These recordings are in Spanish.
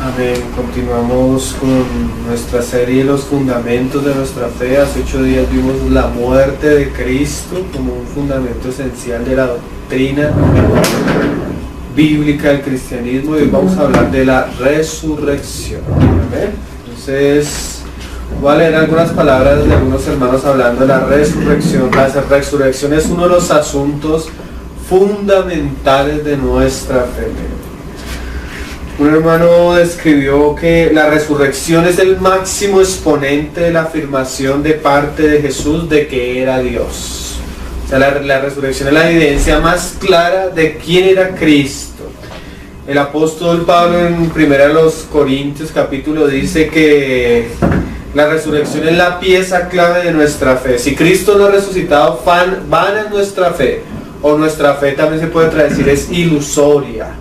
Amén. Continuamos con nuestra serie Los fundamentos de nuestra fe. Hace 8 días vimos la muerte de Cristo como un fundamento esencial de la doctrina bíblica del cristianismo, y hoy vamos a hablar de la resurrección. Amén. Entonces voy a leer algunas palabras de algunos hermanos hablando de la resurrección. La resurrección es uno de los asuntos fundamentales de nuestra fe. Un hermano describió que la resurrección es el máximo exponente de la afirmación de parte de Jesús de que era Dios. O sea, la resurrección es la evidencia más clara de quién era Cristo. El apóstol Pablo en 1 Corintios capítulo dice que la resurrección es la pieza clave de nuestra fe. Si Cristo no ha resucitado, vana es nuestra fe, o nuestra fe también se puede traducir es ilusoria.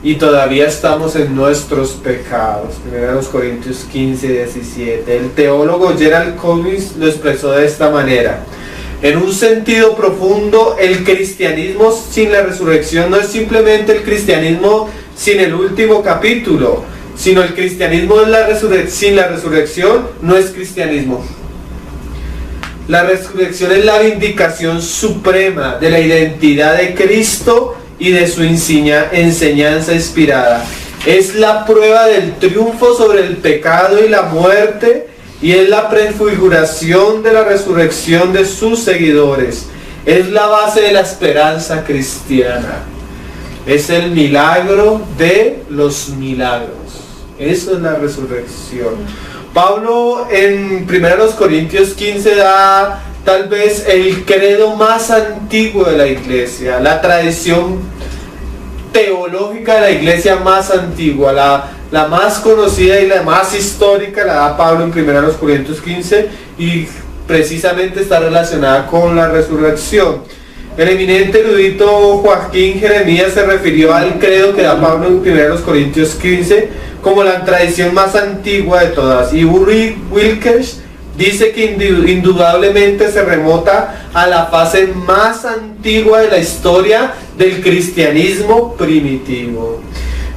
Y todavía estamos en nuestros pecados. 1 Corintios 15, 17. El teólogo Gerald Collins lo expresó de esta manera: en un sentido profundo, el cristianismo sin la resurrección no es simplemente el cristianismo sin el último capítulo, sino el cristianismo sin la resurrección no es cristianismo. La resurrección es la vindicación suprema de la identidad de Cristo y de su enseñanza inspirada. Es la prueba del triunfo sobre el pecado y la muerte, y es la prefiguración de la resurrección de sus seguidores. Es la base de la esperanza cristiana. Es el milagro de los milagros. Eso es la resurrección. Pablo en 1 Corintios 15 da tal vez el credo más antiguo de la iglesia, la tradición teológica de la iglesia más antigua, la más conocida y la más histórica la da Pablo en 1 Corintios 15, y precisamente está relacionada con la resurrección. El eminente erudito Joaquín Jeremías se refirió al credo que da Pablo en 1 Corintios 15 como la tradición más antigua de todas, y Ulrich Wilkes dice que indudablemente se remota a la fase más antigua de la historia del cristianismo primitivo.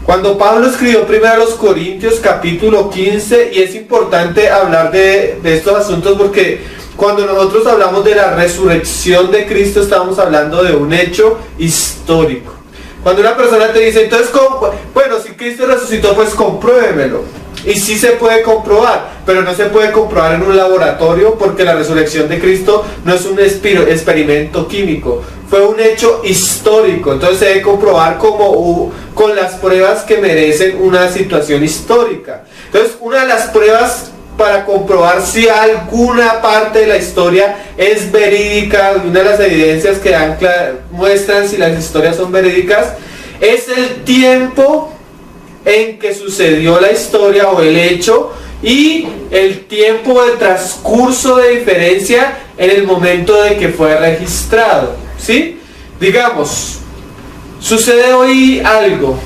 Cuando Pablo escribió 1 Corintios capítulo 15, y es importante hablar de estos asuntos porque cuando nosotros hablamos de la resurrección de Cristo estamos hablando de un hecho histórico. Cuando una persona te dice, entonces, bueno, si Cristo resucitó, pues compruébemelo. Y sí se puede comprobar, pero no se puede comprobar en un laboratorio, porque la resurrección de Cristo no es un experimento químico, fue un hecho histórico. Entonces se debe comprobar con las pruebas que merecen una situación histórica. Entonces, una de las pruebas para comprobar si alguna parte de la historia es verídica, una de las evidencias que muestran si las historias son verídicas, es el tiempo en que sucedió la historia o el hecho, y el tiempo de transcurso de diferencia en el momento de que fue registrado, ¿sí? Digamos, sucede hoy algo,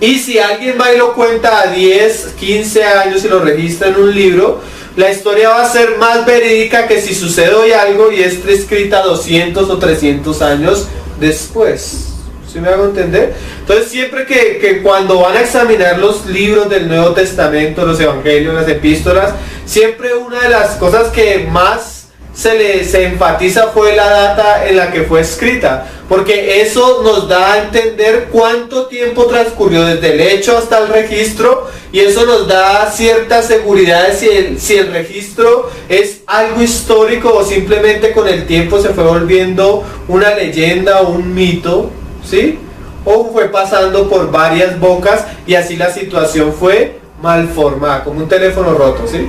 y si alguien va y lo cuenta a 10, 15 años y lo registra en un libro, la historia va a ser más verídica que si sucede hoy algo y es escrita 200 o 300 años después. ¿Sí me hago entender? Entonces, siempre que cuando van a examinar los libros del Nuevo Testamento, los evangelios, las epístolas, siempre una de las cosas que más se enfatiza fue la data en la que fue escrita, porque eso nos da a entender cuánto tiempo transcurrió desde el hecho hasta el registro, y eso nos da cierta seguridad de si el registro es algo histórico o simplemente con el tiempo se fue volviendo una leyenda o un mito, ¿sí? O fue pasando por varias bocas y así la situación fue mal formada, como un teléfono roto, ¿sí?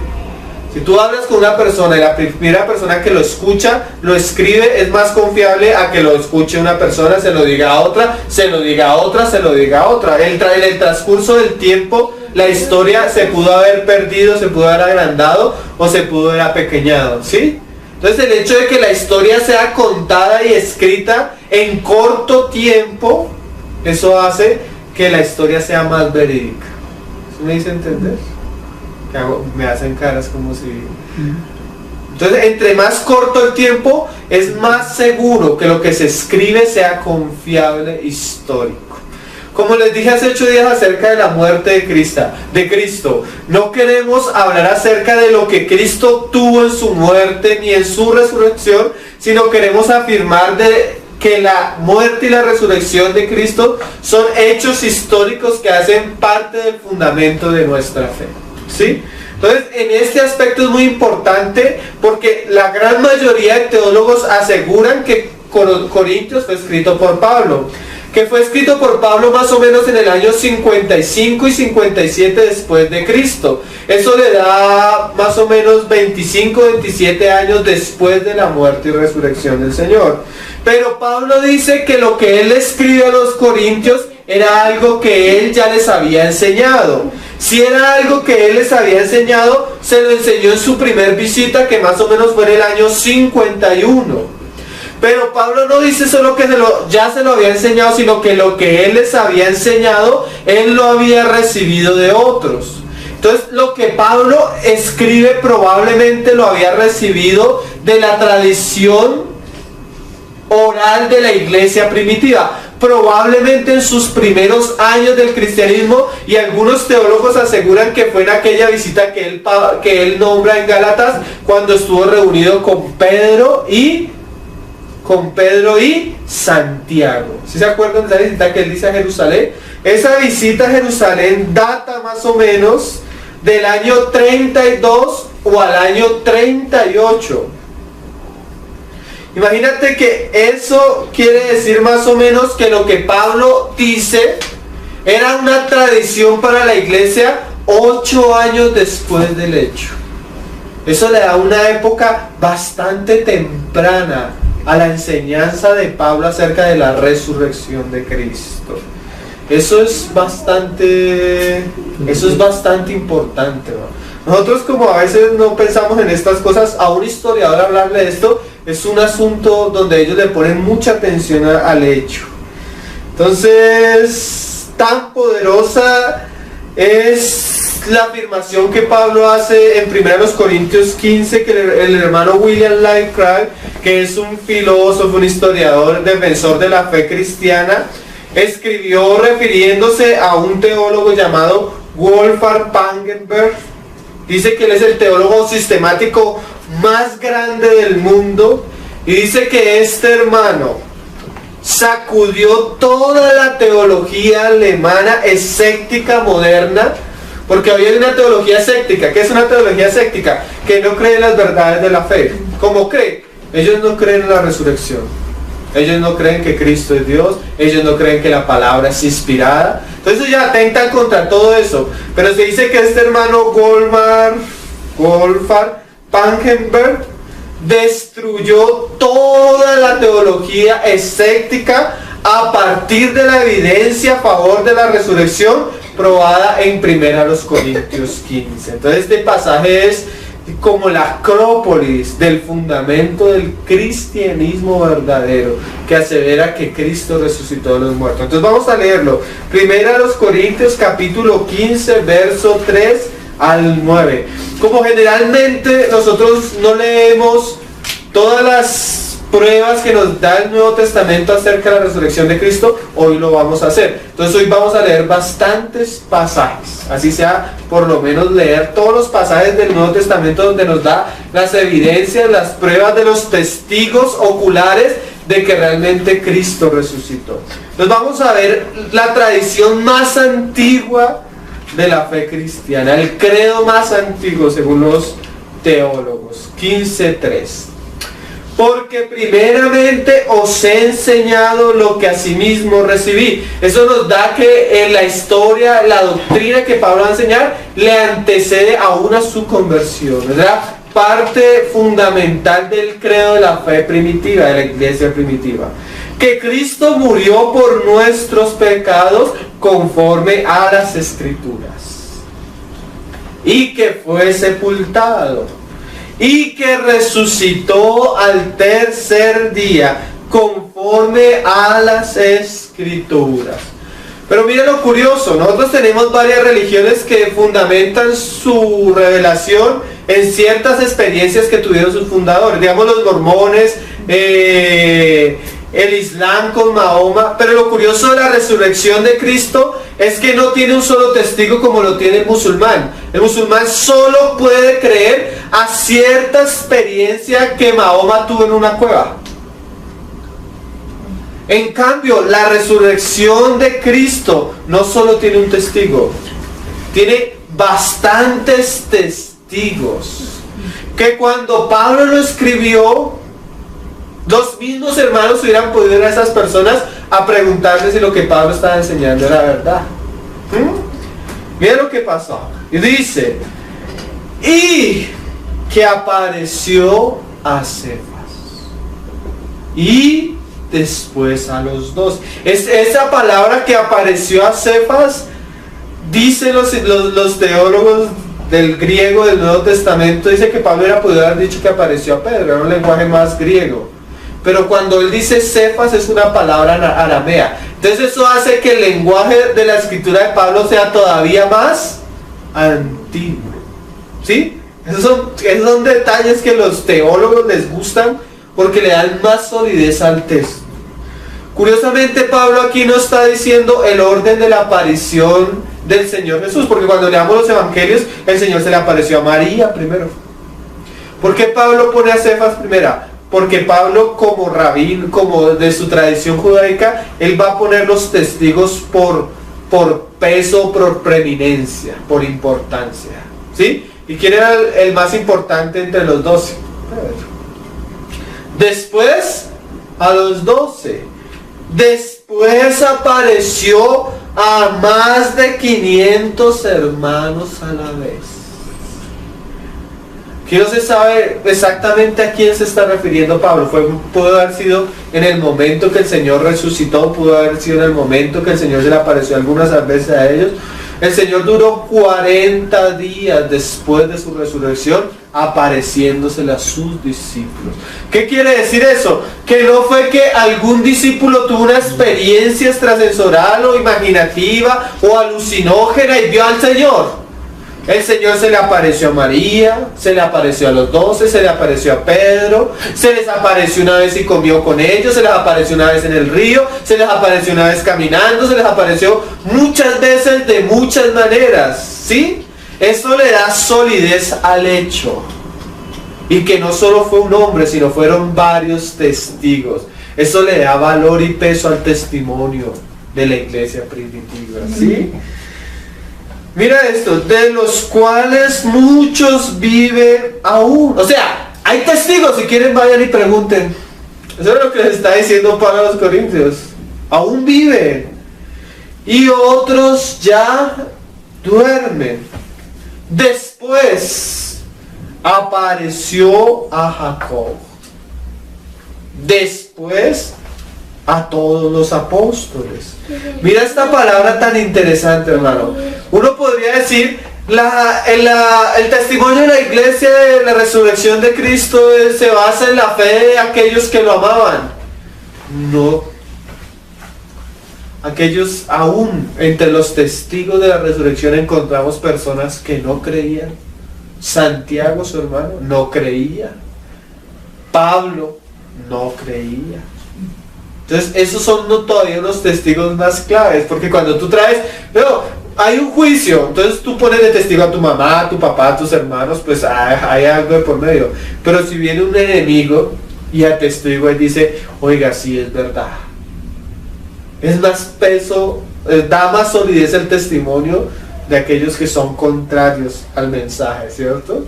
Si tú hablas con una persona y la primera persona que lo escucha, lo escribe, es más confiable a que lo escuche una persona, se lo diga a otra, se lo diga a otra, se lo diga a otra. En el transcurso del tiempo, la historia se pudo haber perdido, se pudo haber agrandado o se pudo haber apequeñado, ¿sí? Entonces, el hecho de que la historia sea contada y escrita en corto tiempo, eso hace que la historia sea más verídica. ¿Sí me dice entender? Me hacen caras como si... Entonces, entre más corto el tiempo, es más seguro que lo que se escribe sea confiable, histórico. Como les dije hace 8 días acerca de la muerte de Cristo, no queremos hablar acerca de lo que Cristo tuvo en su muerte ni en su resurrección, sino queremos afirmar que la muerte y la resurrección de Cristo son hechos históricos que hacen parte del fundamento de nuestra fe. ¿Sí? Entonces, en este aspecto es muy importante porque la gran mayoría de teólogos aseguran que Corintios fue escrito por Pablo. Que fue escrito por Pablo más o menos en el año 55 y 57 después de Cristo. Eso le da más o menos 25, 27 años después de la muerte y resurrección del Señor. Pero Pablo dice que lo que él escribe a los corintios era algo que él ya les había enseñado. Si era algo que él les había enseñado, se lo enseñó en su primer visita, que más o menos fue en el año 51. Pero Pablo no dice solo que ya se lo había enseñado, sino que lo que él les había enseñado, él lo había recibido de otros. Entonces, lo que Pablo escribe probablemente lo había recibido de la tradición oral de la iglesia primitiva. Probablemente en sus primeros años del cristianismo, y algunos teólogos aseguran que fue en aquella visita que él nombra en Gálatas, cuando estuvo reunido con Pedro y Santiago. ¿Sí se acuerdan de esa visita que él dice a Jerusalén? Esa visita a Jerusalén data más o menos del año 32 o al año 38. Imagínate que eso quiere decir más o menos que lo que Pablo dice era una tradición para la iglesia 8 años después del hecho. Eso le da una época bastante temprana a la enseñanza de Pablo acerca de la resurrección de Cristo. Eso es bastante importante, ¿no? Nosotros, como a veces no pensamos en estas cosas, a un historiador hablarle de esto es un asunto donde ellos le ponen mucha atención al hecho. Entonces, tan poderosa es la afirmación que Pablo hace en 1 Corintios 15, que el hermano William Lane Craig, que es un filósofo, un historiador, defensor de la fe cristiana, escribió refiriéndose a un teólogo llamado Wolfgang Pannenberg. Dice que él es el teólogo sistemático más grande del mundo, y dice que este hermano sacudió toda la teología alemana escéptica moderna, porque hoy hay una teología escéptica. ¿Qué es una teología escéptica? Que no cree en las verdades de la fe. ¿Cómo cree? Ellos no creen en la resurrección. Ellos no creen que Cristo es Dios. Ellos no creen que la palabra es inspirada. Entonces ya atentan contra todo eso. Pero se dice que este hermano Wolfgang Pannenberg destruyó toda la teología escéptica a partir de la evidencia a favor de la resurrección probada en 1 Corintios 15. Entonces este pasaje es como la acrópolis del fundamento del cristianismo verdadero, que asevera que Cristo resucitó de los muertos. Entonces vamos a leerlo. 1 Corintios capítulo 15, verso 3 al 9. Como generalmente nosotros no leemos todas las pruebas que nos da el Nuevo Testamento acerca de la resurrección de Cristo, hoy lo vamos a hacer. Entonces hoy vamos a leer bastantes pasajes, así sea por lo menos leer todos los pasajes del Nuevo Testamento donde nos da las evidencias, las pruebas de los testigos oculares de que realmente Cristo resucitó. Entonces vamos a ver la tradición más antigua de la fe cristiana, el credo más antiguo según los teólogos. 15:3. Porque primeramente os he enseñado lo que asimismo recibí. Eso nos da que en la historia, la doctrina que Pablo va a enseñar, le antecede aún a su conversión. ¿Verdad? Parte fundamental del credo de la fe primitiva, de la iglesia primitiva. Que Cristo murió por nuestros pecados conforme a las Escrituras. Y que fue sepultado. Y que resucitó al tercer día, conforme a las Escrituras. Pero miren lo curioso, nosotros tenemos varias religiones que fundamentan su revelación en ciertas experiencias que tuvieron sus fundadores. Digamos los mormones, el Islam con Mahoma, pero lo curioso de la resurrección de Cristo es que no tiene un solo testigo como lo tiene el musulmán. El musulmán solo puede creer a cierta experiencia que Mahoma tuvo en una cueva. En cambio, la resurrección de Cristo no solo tiene un testigo, tiene bastantes testigos. Que cuando Pablo lo escribió, los mismos hermanos hubieran podido ir a esas personas a preguntarles si lo que Pablo estaba enseñando era verdad. Mira lo que pasó. Y dice, y que apareció a Cefas. Y después a los dos. Esa palabra que apareció a Cefas, dicen los teólogos del griego del Nuevo Testamento, dice que Pablo hubiera podido haber dicho que apareció a Pedro, era un lenguaje más griego. Pero cuando él dice Cefas es una palabra aramea. Entonces eso hace que el lenguaje de la escritura de Pablo sea todavía más antiguo. ¿Sí? Esos son detalles que los teólogos les gustan porque le dan más solidez al texto. Curiosamente Pablo aquí no está diciendo el orden de la aparición del Señor Jesús, porque cuando leamos los evangelios el Señor se le apareció a María primero. ¿Por qué Pablo pone a Cefas primera? Porque Pablo, como rabín, como de su tradición judaica, él va a poner los testigos por peso, por preeminencia, por importancia. ¿Sí? ¿Y quién era el más importante entre los 12? Después, a los 12. Después apareció a más de 500 hermanos a la vez. Aquí no se sabe exactamente a quién se está refiriendo Pablo. Pudo haber sido en el momento que el Señor resucitó, pudo haber sido en el momento que el Señor se le apareció algunas veces a ellos. El Señor duró 40 días después de su resurrección apareciéndosele a sus discípulos. ¿Qué quiere decir eso? Que no fue que algún discípulo tuvo una experiencia extrasensorial o imaginativa o alucinógena y vio al Señor. El Señor se le apareció a María, se le apareció a los 12, se le apareció a Pedro, se les apareció una vez y comió con ellos, se les apareció una vez en el río, se les apareció una vez caminando, se les apareció muchas veces de muchas maneras, ¿sí? Eso le da solidez al hecho. Y que no solo fue un hombre, sino fueron varios testigos. Eso le da valor y peso al testimonio de la iglesia primitiva, ¿sí? Mira esto, de los cuales muchos viven aún. O sea, hay testigos, si quieren vayan y pregunten. Eso es lo que les está diciendo Pablo a los Corintios. Aún viven. Y otros ya duermen. Después apareció a Jacob. Después a todos los apóstoles. Mira esta palabra tan interesante, hermano. Uno podría decir, el testimonio de la iglesia de la resurrección de Cristo se basa en la fe de aquellos que lo amaban. No. Aquellos, aún entre los testigos de la resurrección encontramos personas que no creían. Santiago, su hermano, no creía. Pablo no creía. Entonces esos son todavía unos testigos más claves, porque cuando tú traes, pero hay un juicio, entonces tú pones de testigo a tu mamá, a tu papá, a tus hermanos, pues hay algo de por medio. Pero si viene un enemigo y atestigo y dice, oiga, sí es verdad, es más peso, da más solidez el testimonio de aquellos que son contrarios al mensaje, ¿cierto?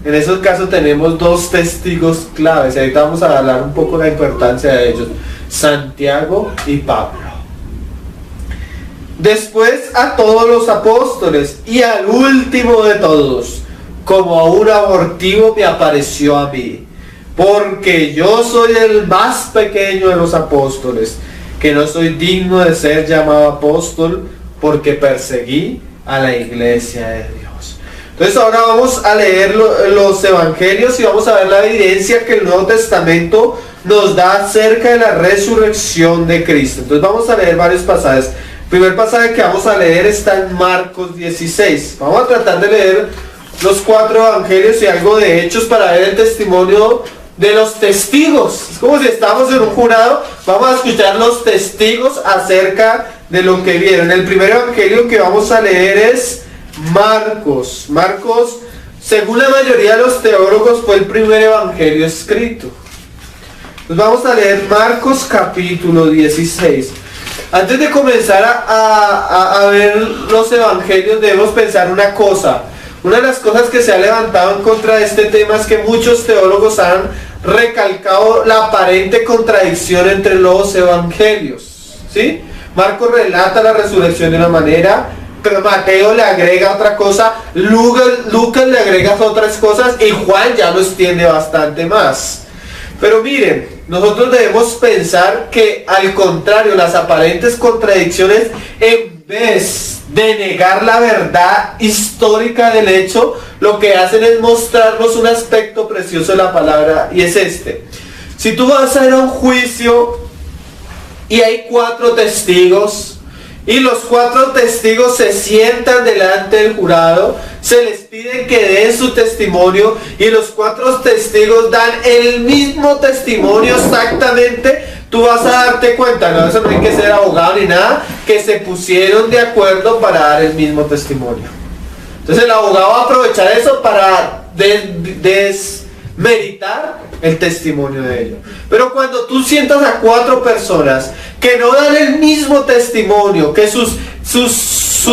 En esos casos tenemos dos testigos claves, y ahorita vamos a hablar un poco de la importancia de ellos, Santiago y Pablo. Después a todos los apóstoles, y al último de todos, como a un abortivo me apareció a mí, porque yo soy el más pequeño de los apóstoles, que no soy digno de ser llamado apóstol, porque perseguí a la iglesia de Dios. Entonces ahora vamos a leer los evangelios y vamos a ver la evidencia que el Nuevo Testamento nos da acerca de la resurrección de Cristo. Entonces vamos a leer varios pasajes. El primer pasaje que vamos a leer está en Marcos 16. Vamos a tratar de leer los 4 evangelios y algo de Hechos para ver el testimonio de los testigos. Es como si estamos en un jurado, vamos a escuchar los testigos acerca de lo que vieron. El primer evangelio que vamos a leer es Marcos. Marcos, según la mayoría de los teólogos, fue el primer evangelio escrito. Pues vamos a leer Marcos capítulo 16. Antes de comenzar a ver los evangelios, debemos pensar una cosa. Una de las cosas que se ha levantado en contra de este tema es que muchos teólogos han recalcado la aparente contradicción entre los evangelios, ¿sí? Marcos relata la resurrección de una manera, pero Mateo le agrega otra cosa, Lucas le agrega otras cosas y Juan ya lo extiende bastante más. Pero miren, nosotros debemos pensar que al contrario, las aparentes contradicciones, en vez de negar la verdad histórica del hecho, lo que hacen es mostrarnos un aspecto precioso de la palabra, y es este. Si tú vas a ir a un juicio y hay 4 testigos, y los 4 testigos se sientan delante del jurado, se les pide que den su testimonio, y los 4 testigos dan el mismo testimonio exactamente, tú vas a darte cuenta, no, eso no hay que ser abogado ni nada, que se pusieron de acuerdo para dar el mismo testimonio. Entonces el abogado va a aprovechar eso para desmeritar el testimonio de ellos. Pero cuando tú sientas a 4 personas que no dan el mismo testimonio, que sus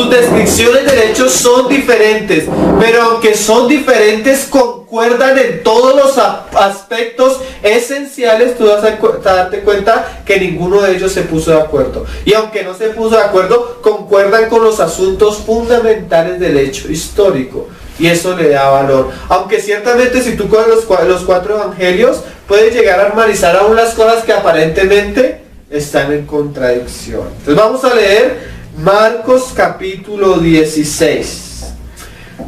descripciones del hecho son diferentes, pero aunque son diferentes, concuerdan en todos los aspectos esenciales, tú vas a darte cuenta que ninguno de ellos se puso de acuerdo. Y aunque no se puso de acuerdo, concuerdan con los asuntos fundamentales del hecho histórico. Y eso le da valor. Aunque ciertamente si tú coges los 4 evangelios, puedes llegar a armonizar aún las cosas que aparentemente están en contradicción. Entonces vamos a leer Marcos capítulo 16.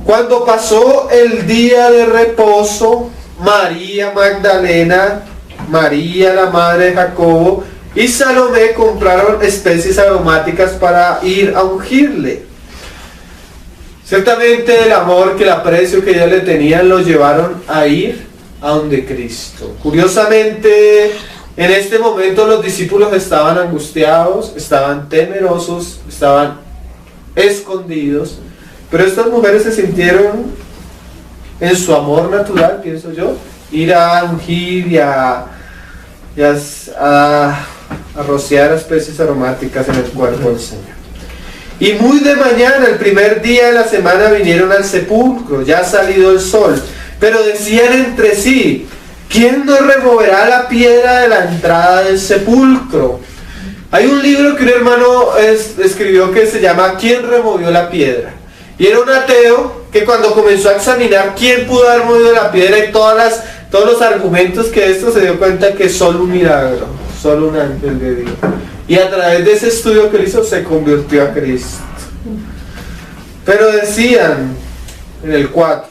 Cuando pasó el día de reposo, María Magdalena, María la madre de Jacobo y Salomé compraron especies aromáticas para ir a ungirle. Ciertamente el amor, que el aprecio que ellos le tenían, los llevaron a ir a donde Cristo. Curiosamente, en este momento los discípulos estaban angustiados, estaban temerosos, estaban escondidos, pero estas mujeres se sintieron en su amor natural, pienso yo, ir a ungir y a rociar especies aromáticas en el cuerpo del Señor. Y muy de mañana, el primer día de la semana, vinieron al sepulcro, ya ha salido el sol, pero decían entre sí: ¿quién nos removerá la piedra de la entrada del sepulcro? Hay un libro que un hermano escribió que se llama ¿Quién removió la piedra? Y era un ateo que cuando comenzó a examinar quién pudo haber movido la piedra y todos los argumentos que esto, se dio cuenta que solo un milagro, solo un ángel de Dios. Y a través de ese estudio que él hizo, se convirtió a Cristo. Pero decían en el 4: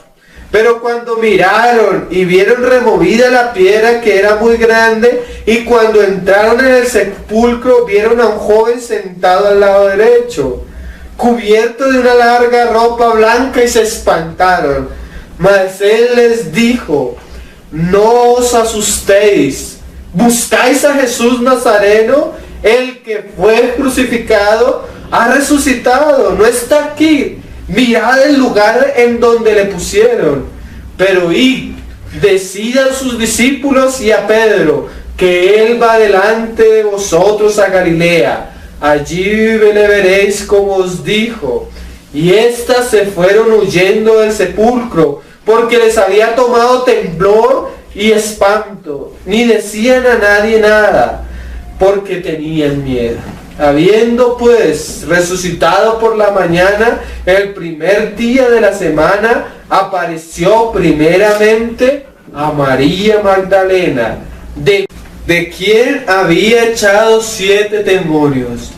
pero cuando miraron y vieron removida la piedra, que era muy grande, y cuando entraron en el sepulcro, vieron a un joven sentado al lado derecho, cubierto de una larga ropa blanca, y se espantaron. Mas él les dijo: no os asustéis, ¿buscáis a Jesús Nazareno? El que fue crucificado ha resucitado, no está aquí. Mirad el lugar en donde le pusieron. Pero id, decid a sus discípulos y a Pedro que él va delante de vosotros a Galilea. Allí le veréis como os dijo. Y éstas se fueron huyendo del sepulcro, porque les había tomado temblor y espanto. Ni decían a nadie nada, porque tenían miedo. Habiendo pues resucitado por la mañana, el primer día de la semana, apareció primeramente a María Magdalena, de quien había echado 7 demonios.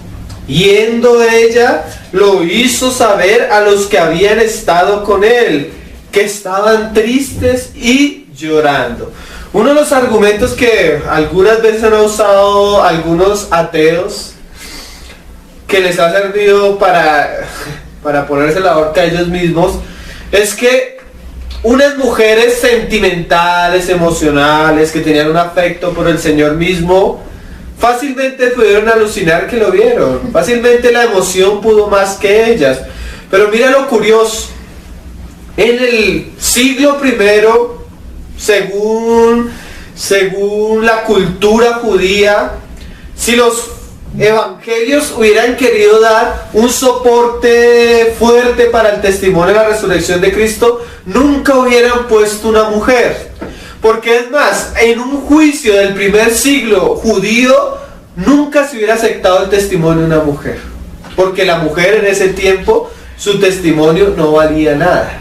Yendo ella, lo hizo saber a los que habían estado con él, que estaban tristes y llorando. Uno de los argumentos que algunas veces han usado algunos ateos, que les ha servido para ponerse la horca a ellos mismos, es que unas mujeres sentimentales, emocionales, que tenían un afecto por el Señor mismo, fácilmente pudieron alucinar que lo vieron. Fácilmente la emoción pudo más que ellas. Pero mira lo curioso. En el siglo primero, según la cultura judía, si los evangelios hubieran querido dar un soporte fuerte para el testimonio de la resurrección de Cristo, nunca hubieran puesto una mujer. Porque es más, en un juicio del primer siglo judío, nunca se hubiera aceptado el testimonio de una mujer. Porque la mujer en ese tiempo, su testimonio no valía nada.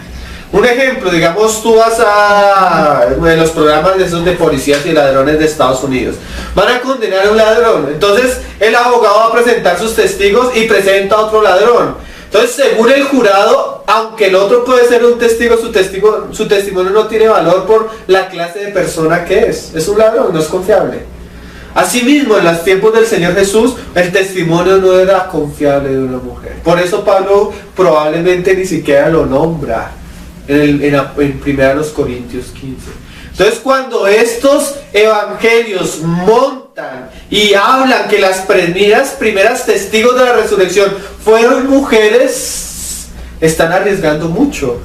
Un ejemplo, digamos, tú vas a los programas de esos de policías y ladrones de Estados Unidos. Van a condenar a un ladrón. Entonces, el abogado va a presentar sus testigos y presenta a otro ladrón. Entonces, según el jurado, aunque el otro puede ser un testigo, su testimonio no tiene valor por la clase de persona que es. Es un ladrón, no es confiable. Asimismo, en los tiempos del Señor Jesús, el testimonio no era confiable de una mujer. Por eso Pablo probablemente ni siquiera lo nombra en 1 Corintios 15. Entonces, cuando estos evangelios montan y hablan que las primeras testigos de la resurrección fueron mujeres, están arriesgando mucho.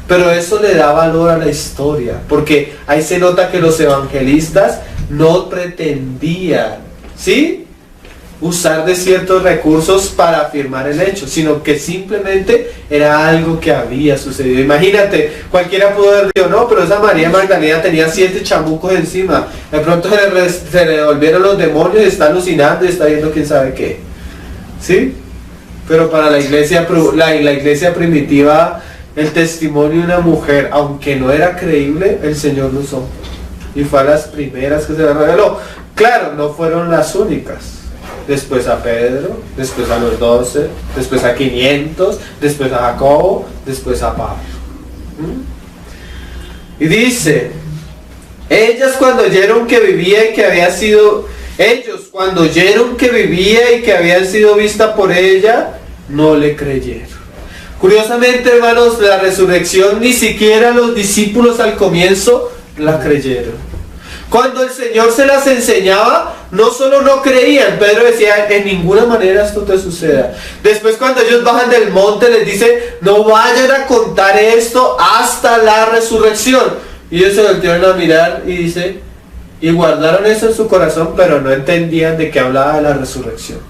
Pero eso le da valor a la historia, porque ahí se nota que los evangelistas no pretendían, ¿sí?, usar de ciertos recursos para afirmar el hecho, sino que simplemente era algo que había sucedido. Imagínate, cualquiera pudo haber dicho, no, pero esa María Magdalena tenía 7 chamucos encima, de pronto se le devolvieron los demonios y está alucinando y está viendo quién sabe qué, ¿sí? Pero para la iglesia primitiva, el testimonio de una mujer, aunque no era creíble, el Señor lo usó y fue a las primeras que se le reveló. Claro, no fueron las únicas. Después a Pedro, después a los 12, después a 500, después a Jacobo, después a Pablo. Y dice, ellos cuando oyeron que vivía y que había sido vista por ella, no le creyeron. Curiosamente, hermanos, la resurrección ni siquiera los discípulos al comienzo la creyeron. Cuando el Señor se las enseñaba, no solo no creían, Pedro decía, en ninguna manera esto te suceda. Después, cuando ellos bajan del monte, les dice, no vayan a contar esto hasta la resurrección. Y ellos se voltearon a mirar y dice, y guardaron eso en su corazón, pero no entendían de qué hablaba de la resurrección.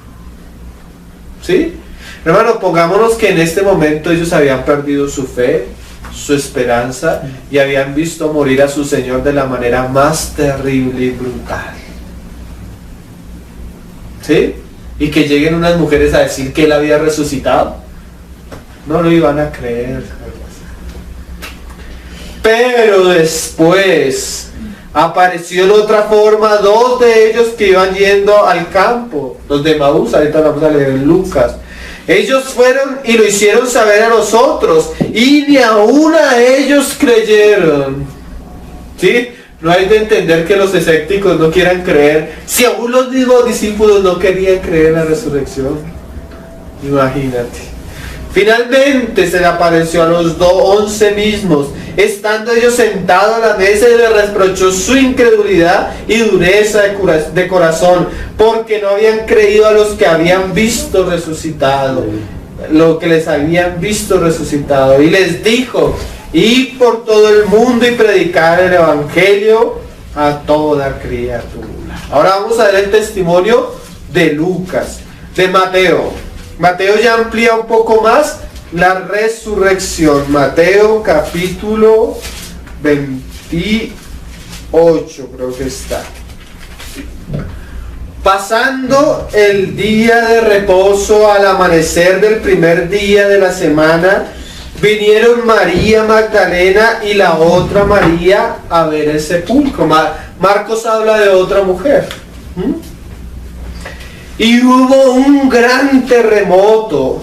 ¿Sí? Hermano, pongámonos que en este momento ellos habían perdido su fe, su esperanza, y habían visto morir a su Señor de la manera más terrible y brutal. ¿Sí? Y que lleguen unas mujeres a decir que Él había resucitado. No lo iban a creer. Pero después apareció en otra forma 2 de ellos que iban yendo al campo, los de Emaús, ahorita vamos a leer en Lucas. Ellos fueron y lo hicieron saber a nosotros, y ni aún a ellos creyeron. ¿Sí? No hay de entender que los escépticos no quieran creer, si aún los mismos discípulos no querían creer en la resurrección. Imagínate. Finalmente se le apareció a los 11 mismos, estando ellos sentados a la mesa, y les reprochó su incredulidad y dureza de corazón, porque no habían creído a los que habían visto resucitado, lo que les habían visto resucitado. Y les dijo, id por todo el mundo y predicar el evangelio a toda criatura. Ahora vamos a ver el testimonio de Lucas, de Mateo. Mateo ya amplía un poco más la resurrección. Mateo capítulo 28 creo que está. Pasando el día de reposo, al amanecer del primer día de la semana, vinieron María Magdalena y la otra María a ver el sepulcro. Marcos habla de otra mujer. Y hubo un gran terremoto,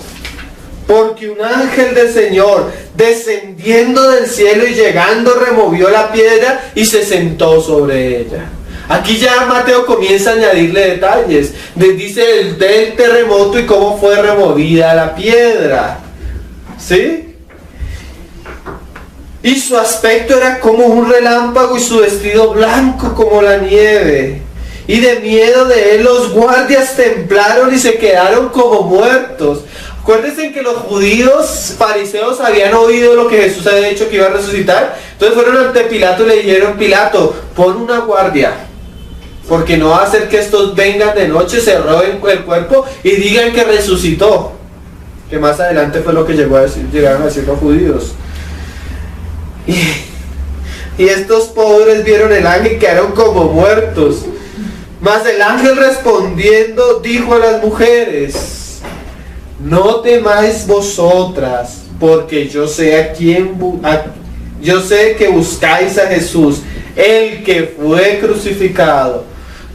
porque un ángel del Señor, descendiendo del cielo y llegando, removió la piedra y se sentó sobre ella. Aquí ya Mateo comienza a añadirle detalles. Dice del terremoto y cómo fue removida la piedra. ¿Sí? Y su aspecto era como un relámpago y su vestido blanco como la nieve. Y de miedo de él los guardias temblaron y se quedaron como muertos. Acuérdense que los judíos fariseos habían oído lo que Jesús había dicho que iba a resucitar. Entonces fueron ante Pilato y le dijeron: Pilato, pon una guardia, porque no va a hacer que estos vengan de noche, se roben el cuerpo y digan que resucitó. Que más adelante fue lo que llegaron a decir los judíos. Y estos pobres vieron el ángel y quedaron como muertos. Mas el ángel respondiendo dijo a las mujeres: no temáis vosotras, porque yo sé que buscáis a Jesús, el que fue crucificado.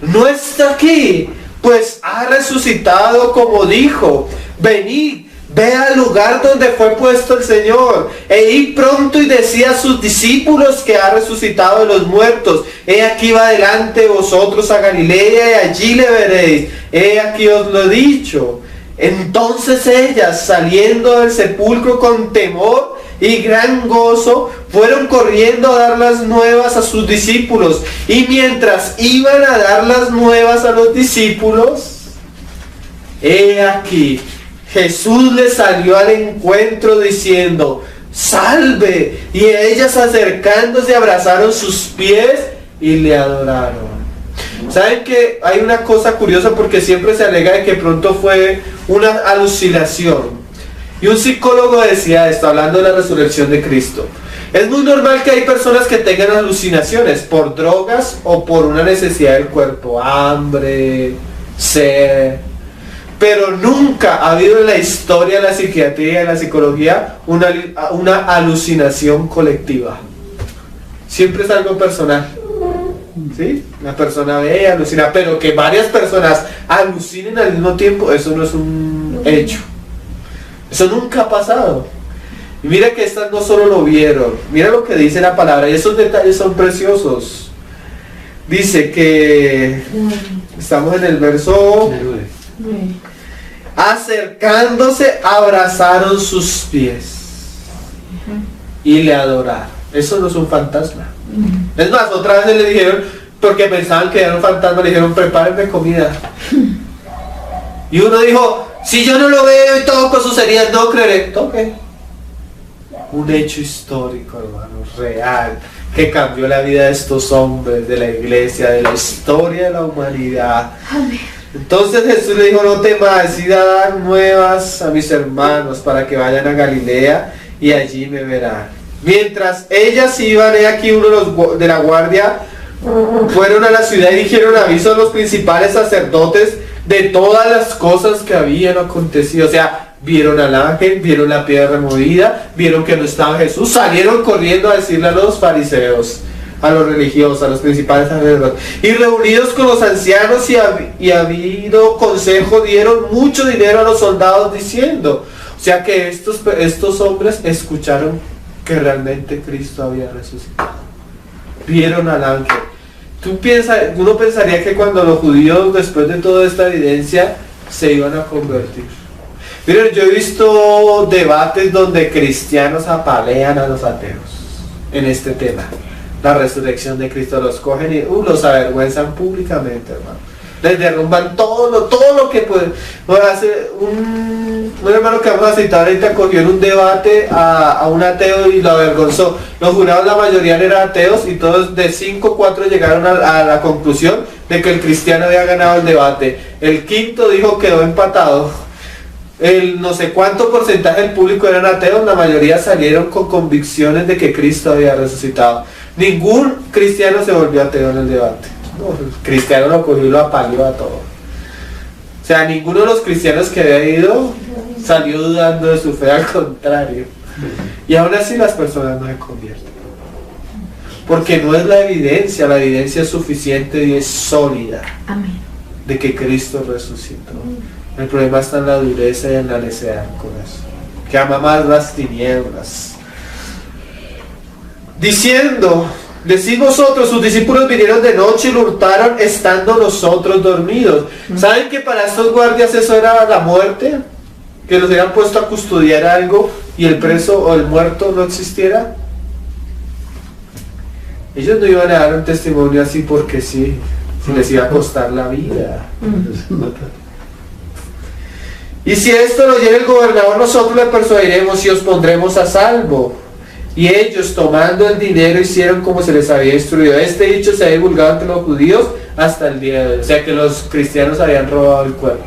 No está aquí, pues ha resucitado como dijo. Venid, ve al lugar donde fue puesto el Señor, e id pronto y decid a sus discípulos que ha resucitado de los muertos. He aquí va delante de vosotros a Galilea, y allí le veréis. He aquí os lo he dicho. Entonces ellas, saliendo del sepulcro con temor y gran gozo, fueron corriendo a dar las nuevas a sus discípulos. Y mientras iban a dar las nuevas a los discípulos, he aquí Jesús les salió al encuentro diciendo: salve. Y ellas, acercándose, abrazaron sus pies y le adoraron. ¿Saben que hay una cosa curiosa? Porque siempre se alega de que pronto fue una alucinación. Y un psicólogo decía esto, hablando de la resurrección de Cristo: es muy normal que hay personas que tengan alucinaciones por drogas o por una necesidad del cuerpo, hambre, sed. Pero nunca ha habido en la historia de la psiquiatría y de la psicología una alucinación colectiva. Siempre es algo personal. ¿Sí? Una persona ve y alucina, pero que varias personas alucinen al mismo tiempo, eso no es un hecho. Eso nunca ha pasado. Y mira que estas no solo lo vieron, mira lo que dice la palabra, y esos detalles son preciosos. Dice que estamos en el verso: acercándose, abrazaron sus pies y le adoraron. Eso no es un fantasma. Es más, otra vez le dijeron, porque pensaban que era un fantasma, le dijeron: prepárenme comida. Y uno dijo: si yo no lo veo y toco sus heridas, no creeré. Toque. Un hecho histórico, hermanos, real, que cambió la vida de estos hombres, de la iglesia, de la historia de la humanidad. Amén. Entonces Jesús le dijo: no temas, id a dar nuevas a mis hermanos para que vayan a Galilea y allí me verán. Mientras ellas iban, he aquí uno de la guardia fueron a la ciudad y dijeron aviso a los principales sacerdotes de todas las cosas que habían acontecido. O sea, vieron al ángel, vieron la piedra removida, vieron que no estaba Jesús, salieron corriendo a decirle a los fariseos, a los religiosos, a los principales sacerdotes. Y reunidos con los ancianos y habido consejo, dieron mucho dinero a los soldados diciendo. O sea que estos hombres escucharon que realmente Cristo había resucitado. Vieron al ángel. Uno pensaría que cuando los judíos, después de toda esta evidencia, se iban a convertir. Miren, yo he visto debates donde cristianos apalean a los ateos en este tema. La resurrección de Cristo, los cogen y los avergüenzan públicamente, hermano. Les derrumban todo lo que pueden. Un hermano que vamos a citar ahorita cogió en un debate a un ateo y lo avergonzó. Los jurados, la mayoría eran ateos, y todos de 5-4 llegaron a la conclusión de que el cristiano había ganado el debate. El quinto dijo quedó empatado. El no sé cuánto porcentaje del público eran ateos, la mayoría salieron con convicciones de que Cristo había resucitado. Ningún cristiano se volvió ateo en el debate. No, el cristiano lo cogió y lo apaleó a todo. O sea, ninguno de los cristianos que había ido salió dudando de su fe, al contrario. Y aún así las personas no se convierten. Porque no es la evidencia es suficiente y es sólida. Amén. De que Cristo resucitó. El problema está en la dureza y en la necedad del corazón, que ama más las tinieblas. Diciendo: decid vosotros, sus discípulos vinieron de noche y lo hurtaron estando nosotros dormidos. ¿Saben que para estos guardias eso era la muerte? Que los habían puesto a custodiar algo y el preso o el muerto no existiera. Ellos no iban a dar un testimonio así porque sí, si les iba a costar la vida. Y si esto lo oyere el gobernador, nosotros le persuadiremos y os pondremos a salvo. Y ellos, tomando el dinero, hicieron como se les había instruido. Este dicho se ha divulgado entre los judíos hasta el día de hoy. O sea que los cristianos habían robado el cuerpo.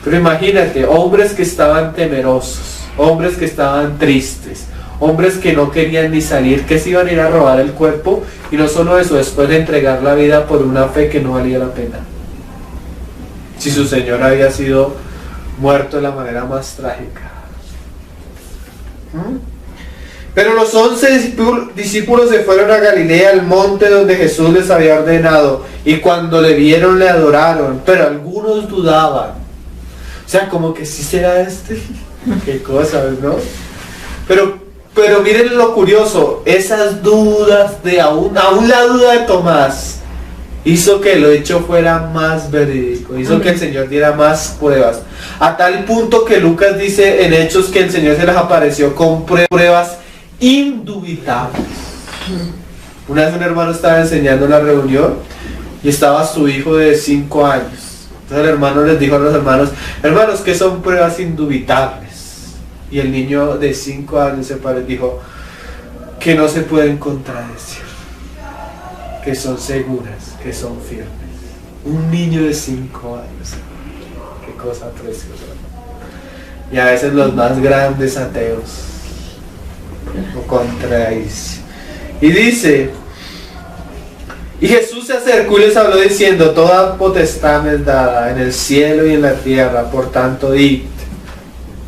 Pero imagínate, hombres que estaban temerosos, hombres que estaban tristes, hombres que no querían ni salir, que se iban a ir a robar el cuerpo, y no solo eso, después de entregar la vida por una fe que no valía la pena. Si su Señor había sido muerto de la manera más trágica. Pero los 11 discípulos se fueron a Galilea, al monte donde Jesús les había ordenado, y cuando le vieron le adoraron, pero algunos dudaban. O sea, como que sí será este. Qué cosa, ¿no? Pero miren lo curioso, esas dudas de aún la duda de Tomás hizo que lo hecho fuera más verídico, hizo que el Señor diera más pruebas, a tal punto que Lucas dice en Hechos que el Señor se les apareció con pruebas indubitables. Una vez un hermano estaba enseñando en la reunión y estaba su hijo de 5 años. Entonces el hermano les dijo a los hermanos, ¿qué son pruebas indubitables? Y el niño de 5 años se paró y dijo que no se pueden contradecir, que son seguras, que son firmes. Un niño de 5 años, qué cosa preciosa. Y a veces los más grandes ateos lo contradicen. Y dice, y Jesús se acercó y les habló diciendo, toda potestad me es dada en el cielo y en la tierra, por tanto id.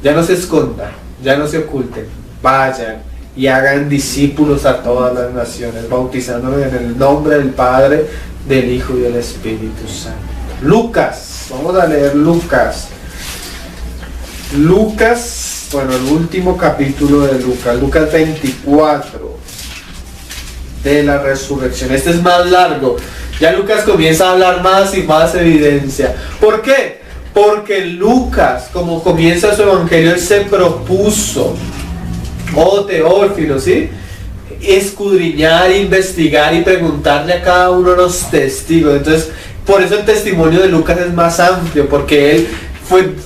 Ya no se escondan, ya no se oculten, vayan y hagan discípulos a todas las naciones, bautizándolos en el nombre del Padre, del Hijo y del Espíritu Santo. Lucas, vamos a leer Lucas, bueno, el último capítulo de Lucas 24, de la resurrección. Este es más largo, ya Lucas comienza a hablar más y más evidencia. ¿Por qué? Porque Lucas, como comienza su evangelio, él se propuso, Teófilo, ¿sí?, escudriñar, investigar y preguntarle a cada uno de los testigos. Entonces, por eso el testimonio de Lucas es más amplio, porque él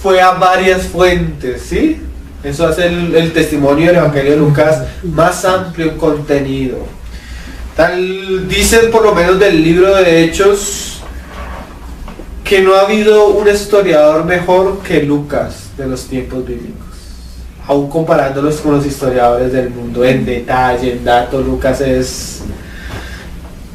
fue a varias fuentes, ¿sí? Eso hace el testimonio del evangelio de Lucas más amplio en contenido. Dicen por lo menos del libro de Hechos que no ha habido un historiador mejor que Lucas de los tiempos bíblicos, aún comparándolos con los historiadores del mundo en detalle, en datos. Lucas es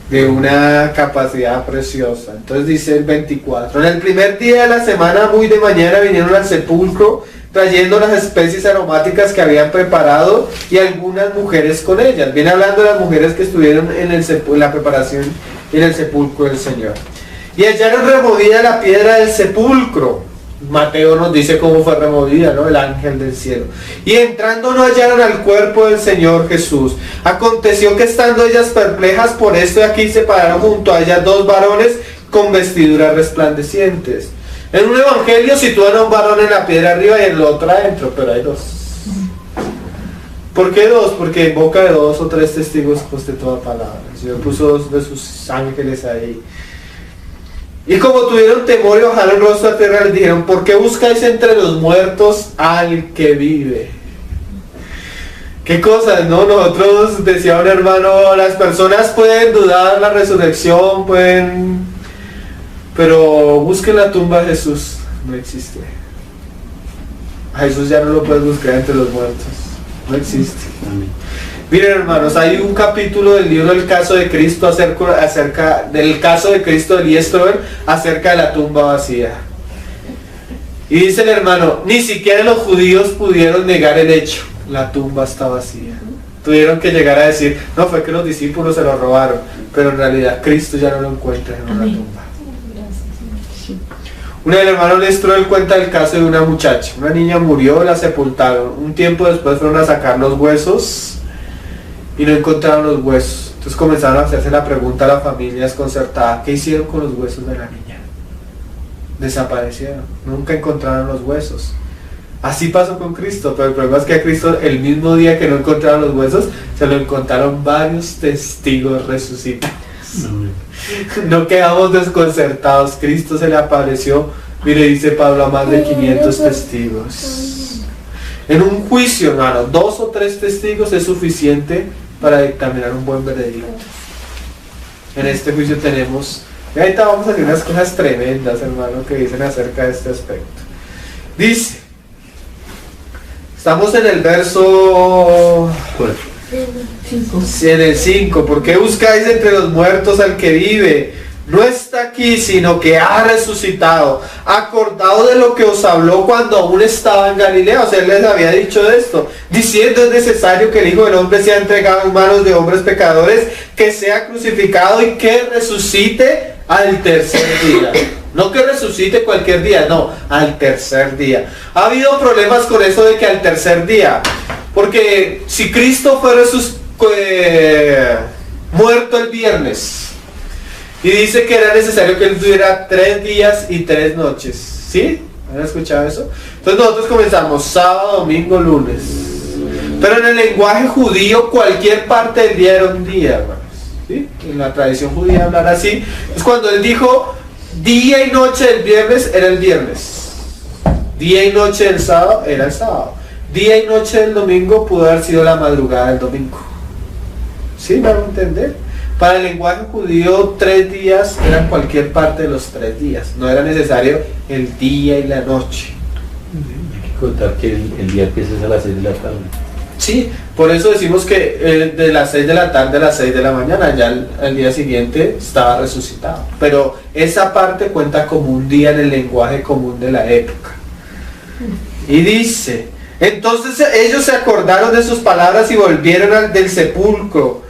de una capacidad preciosa. Entonces dice el 24, en el primer día de la semana, muy de mañana, vinieron al sepulcro trayendo las especies aromáticas que habían preparado y algunas mujeres con ellas. Viene hablando de las mujeres que estuvieron en la preparación en el sepulcro del Señor. Y hallaron removida la piedra del sepulcro. Mateo nos dice cómo fue removida, ¿no? El ángel del cielo. Y entrando no hallaron al cuerpo del Señor Jesús. Aconteció que estando ellas perplejas por esto, de aquí se pararon junto a ellas 2 varones con vestiduras resplandecientes. En un evangelio sitúan a un varón en la piedra arriba y el otro adentro, pero hay 2. ¿Por qué 2? Porque en boca de 2 o 3 testigos conste toda palabra. El Señor puso 2 de sus ángeles ahí. Y como tuvieron temor y bajaron el rostro a tierra, les dijeron, ¿por qué buscáis entre los muertos al que vive? ¿Qué cosas, no? Nosotros, decía un hermano, las personas pueden dudar la resurrección, pero busquen la tumba de Jesús, no existe. A Jesús ya no lo puedes buscar entre los muertos, no existe. Amén. Miren, hermanos, hay un capítulo del libro del caso de Cristo acerca del caso de Cristo de Liestroven acerca de la tumba vacía. Y dice el hermano, ni siquiera los judíos pudieron negar el hecho, la tumba está vacía. Tuvieron que llegar a decir, no, fue que los discípulos se lo robaron, pero en realidad Cristo ya no lo encuentra en una tumba. Una del hermano Liestroven cuenta el caso de una muchacha. Una niña murió, la sepultaron. Un tiempo después fueron a sacar los huesos y no encontraron los huesos. Entonces comenzaron a hacerse la pregunta a la familia desconcertada, ¿qué hicieron con los huesos de la niña? Desaparecieron, nunca encontraron los huesos. Así pasó con Cristo, pero el problema es que a Cristo el mismo día que no encontraron los huesos, se lo encontraron varios testigos resucitados. No quedamos desconcertados, Cristo se le apareció, mire, dice Pablo, a más de 500 testigos. En un juicio, hermano, 2 o 3 testigos es suficiente para dictaminar un buen veredicto. En este juicio tenemos, y ahorita vamos a hacer unas cosas tremendas, hermano, que dicen acerca de este aspecto. Dice, estamos en el verso 5. ¿Por qué buscáis entre los muertos al que vive? No está aquí, sino que ha resucitado. Acordado de lo que os habló cuando aún estaba en Galilea. O sea, él les había dicho esto, diciendo: es necesario que el Hijo del Hombre sea entregado en manos de hombres pecadores, que sea crucificado y que resucite al tercer día. No que resucite cualquier día, no, al tercer día. Ha habido problemas con eso de que al tercer día, porque si Cristo fuera muerto el viernes, y dice que era necesario que él tuviera 3 días y 3 noches, ¿sí? ¿Han escuchado eso? Entonces nosotros comenzamos sábado, domingo, lunes. Pero en el lenguaje judío cualquier parte del día era un día, hermanos, ¿sí? En la tradición judía hablar así. Es cuando él dijo día y noche del viernes, era el viernes. Día y noche del sábado, era el sábado. Día y noche del domingo pudo haber sido la madrugada del domingo. ¿Sí? ¿Me van a entender? Para el lenguaje judío 3 días eran cualquier parte de los 3 días. No era necesario el día y la noche. Hay que contar que el día empieza a las 6 de la tarde. Sí, por eso decimos que de las 6 de la tarde a las 6 de la mañana, ya el día siguiente estaba resucitado. Pero esa parte cuenta como un día en el lenguaje común de la época. Y dice, entonces ellos se acordaron de sus palabras y volvieron del sepulcro.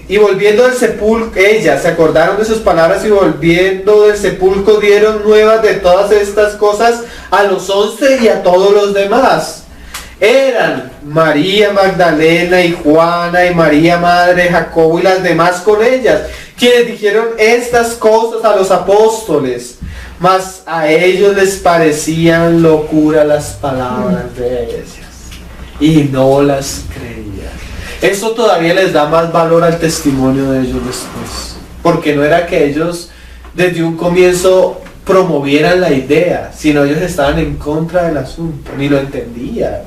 Y volviendo del sepulcro, ellas se acordaron de sus palabras y volviendo del sepulcro dieron nuevas de todas estas cosas a los 11 y a todos los demás. Eran María Magdalena y Juana y María madre de Jacobo y las demás con ellas, quienes dijeron estas cosas a los apóstoles, mas a ellos les parecían locura las palabras de ellas y no las creían. Eso todavía les da más valor al testimonio de ellos después, porque no era que ellos desde un comienzo promovieran la idea, sino ellos estaban en contra del asunto, ni lo entendían.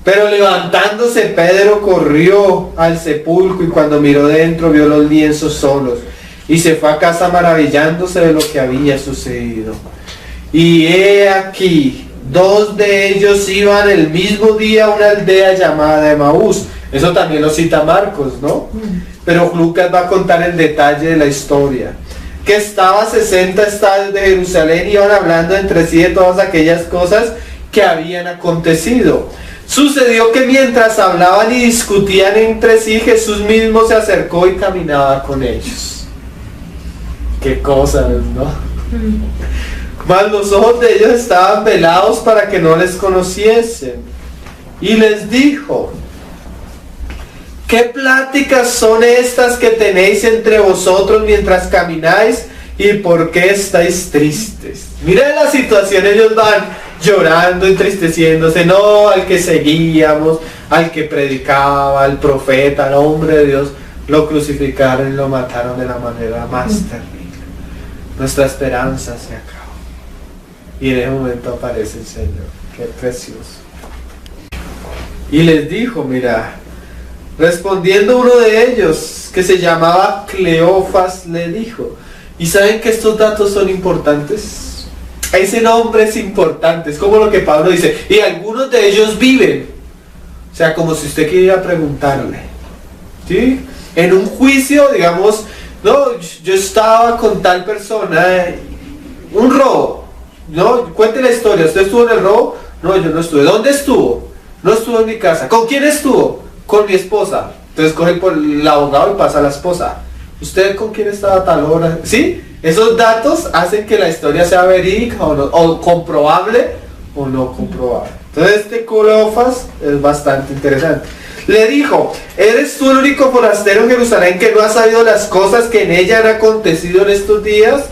Pero levantándose Pedro corrió al sepulcro y cuando miró dentro vio los lienzos solos y se fue a casa maravillándose de lo que había sucedido. Y he aquí, 2 de ellos iban el mismo día a una aldea llamada Emaús. Eso también lo cita Marcos, ¿no? Pero Lucas va a contar el detalle de la historia. Que estaba a 60 estadios de Jerusalén y iban hablando entre sí de todas aquellas cosas que habían acontecido. Sucedió que mientras hablaban y discutían entre sí, Jesús mismo se acercó y caminaba con ellos. Qué cosas, ¿no? Mas los ojos de ellos estaban velados para que no les conociesen. Y les dijo: ¿qué pláticas son estas que tenéis entre vosotros mientras camináis? ¿Y por qué estáis tristes? Miren la situación, ellos van llorando, entristeciéndose. No, al que seguíamos, al que predicaba, al profeta, al hombre de Dios, lo crucificaron y lo mataron de la manera más terrible. Nuestra esperanza se acabó. Y en ese momento aparece el Señor. Qué precioso. Y les dijo, mira, respondiendo uno de ellos, que se llamaba Cleofas, le dijo, ¿y saben que estos datos son importantes? Ese nombre es importante, es como lo que Pablo dice, y algunos de ellos viven. O sea, como si usted quisiera preguntarle, ¿sí? En un juicio, digamos, no, yo estaba con tal persona, un robo, ¿no? Cuente la historia, ¿usted estuvo en el robo? No, yo no estuve. ¿Dónde estuvo? No estuvo en mi casa. ¿Con quién estuvo? Con mi esposa. Entonces coge el abogado y pasa a la esposa. ¿Usted con quién estaba a tal hora? ¿Sí? Esos datos hacen que la historia sea verídica o no, o comprobable o no comprobable. Entonces este Cleofas es bastante interesante. Le dijo, ¿eres tú el único forastero en Jerusalén que no ha sabido las cosas que en ella han acontecido en estos días?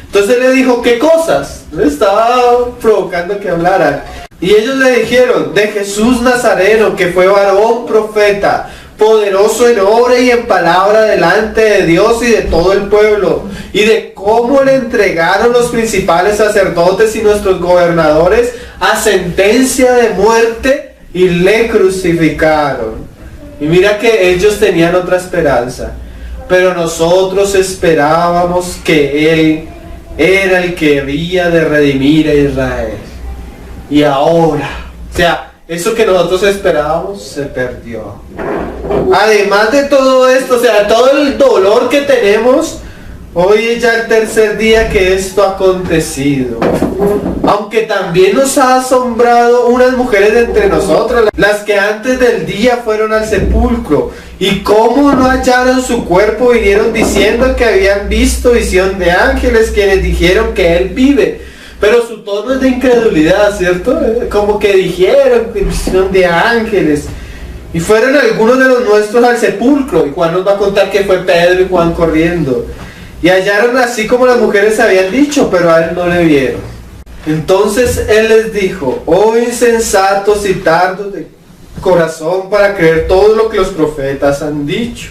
Entonces le dijo, ¿qué cosas? Le estaba provocando que hablara. Y ellos le dijeron, de Jesús Nazareno, que fue varón profeta, poderoso en obra y en palabra delante de Dios y de todo el pueblo, y de cómo le entregaron los principales sacerdotes y nuestros gobernadores a sentencia de muerte y le crucificaron. Y mira que ellos tenían otra esperanza, pero nosotros esperábamos que Él era el que había de redimir a Israel. Y ahora, o sea, eso que nosotros esperábamos se perdió. Además de todo esto, o sea, todo el dolor que tenemos, hoy es ya el tercer día que esto ha acontecido. Aunque también nos ha asombrado unas mujeres de entre nosotras, las que antes del día fueron al sepulcro, y cómo no hallaron su cuerpo, vinieron diciendo que habían visto visión de ángeles, quienes dijeron que Él vive. Pero su tono es de incredulidad, ¿cierto? Como que dijeron visión de ángeles. Y fueron algunos de los nuestros al sepulcro, y Juan nos va a contar que fue Pedro y Juan corriendo. Y hallaron así como las mujeres habían dicho, pero a Él no le vieron. Entonces Él les dijo, oh insensatos y tardos de corazón para creer todo lo que los profetas han dicho.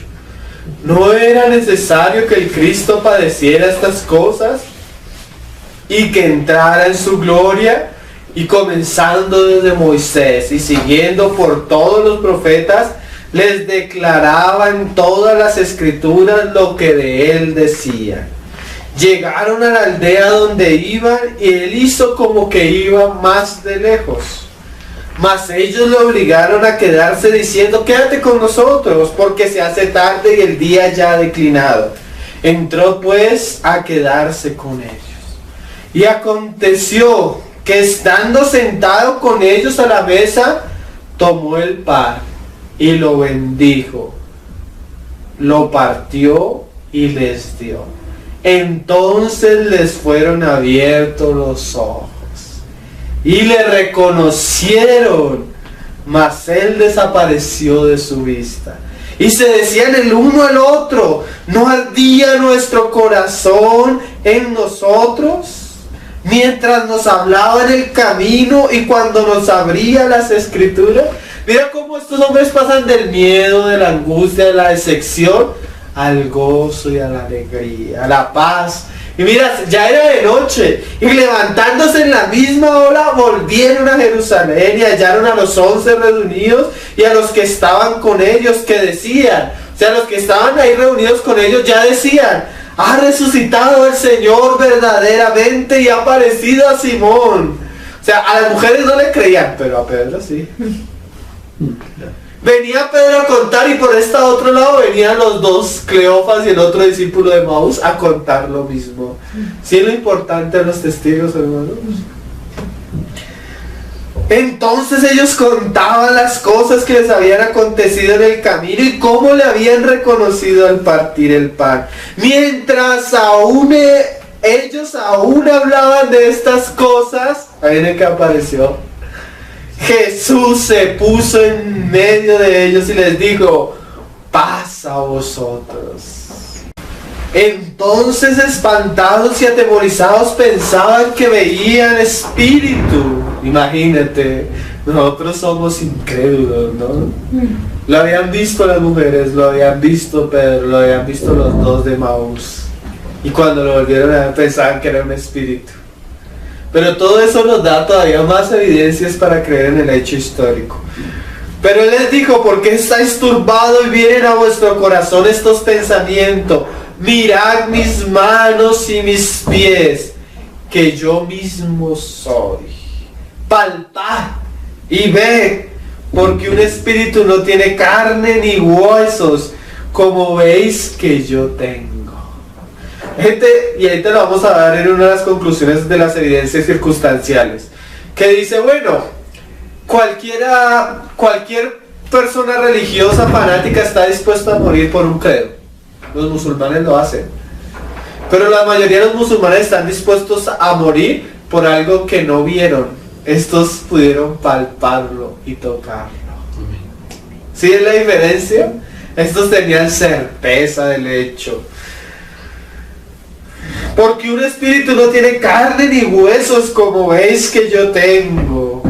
¿No era necesario que el Cristo padeciera estas cosas y que entrara en su gloria? Y comenzando desde Moisés y siguiendo por todos los profetas, les declaraba en todas las escrituras lo que de Él decía. Llegaron a la aldea donde iban, y Él hizo como que iba más de lejos. Mas ellos le obligaron a quedarse diciendo, quédate con nosotros, porque se hace tarde y el día ya ha declinado. Entró pues a quedarse con ellos. Y aconteció que estando sentado con ellos a la mesa, tomó el pan y lo bendijo, lo partió y les dio. Entonces les fueron abiertos los ojos y le reconocieron, mas Él desapareció de su vista. Y se decían el uno al otro, ¿no ardía nuestro corazón en nosotros mientras nos hablaba en el camino y cuando nos abría las escrituras? Mira cómo estos hombres pasan del miedo, de la angustia, de la decepción, al gozo y a la alegría, a la paz. Y mira, ya era de noche, y levantándose en la misma hora, volvieron a Jerusalén y hallaron a los 11 reunidos y a los que estaban con ellos, que decían, o sea, los que estaban ahí reunidos con ellos ya decían, ha resucitado el Señor verdaderamente y ha aparecido a Simón. O sea, a las mujeres no le creían, pero a Pedro sí. Venía Pedro a contar, y por este otro lado venían los dos, Cleofas y el otro discípulo de Maús, a contar lo mismo. ¿Sí es lo importante de los testigos, hermanos? Entonces ellos contaban las cosas que les habían acontecido en el camino y cómo le habían reconocido al partir el pan. Mientras ellos aún hablaban de estas cosas, ahí en el que apareció Jesús, se puso en medio de ellos y les dijo, paz a vosotros. Entonces, espantados y atemorizados, pensaban que veían espíritu. Imagínate, nosotros somos incrédulos, ¿no? Lo habían visto las mujeres, lo habían visto Pedro, lo habían visto los dos de Maús. Y cuando lo volvieron a ver, pensaban que era un espíritu. Pero todo eso nos da todavía más evidencias para creer en el hecho histórico. Pero Él les dijo, ¿por qué estáis turbados y vienen a vuestro corazón estos pensamientos? Mirad mis manos y mis pies, que yo mismo soy. Palpad y ved, porque un espíritu no tiene carne ni huesos, como veis que yo tengo. Gente, y ahí te lo vamos a dar en una de las conclusiones de las evidencias circunstanciales, que dice, bueno, cualquier persona religiosa, fanática, está dispuesta a morir por un credo. Los musulmanes lo hacen, pero la mayoría de los musulmanes están dispuestos a morir por algo que no vieron. Estos pudieron palparlo y tocarlo. ¿Sí es la diferencia? Estos tenían certeza del hecho. Porque un espíritu no tiene carne ni huesos, como veis que yo tengo.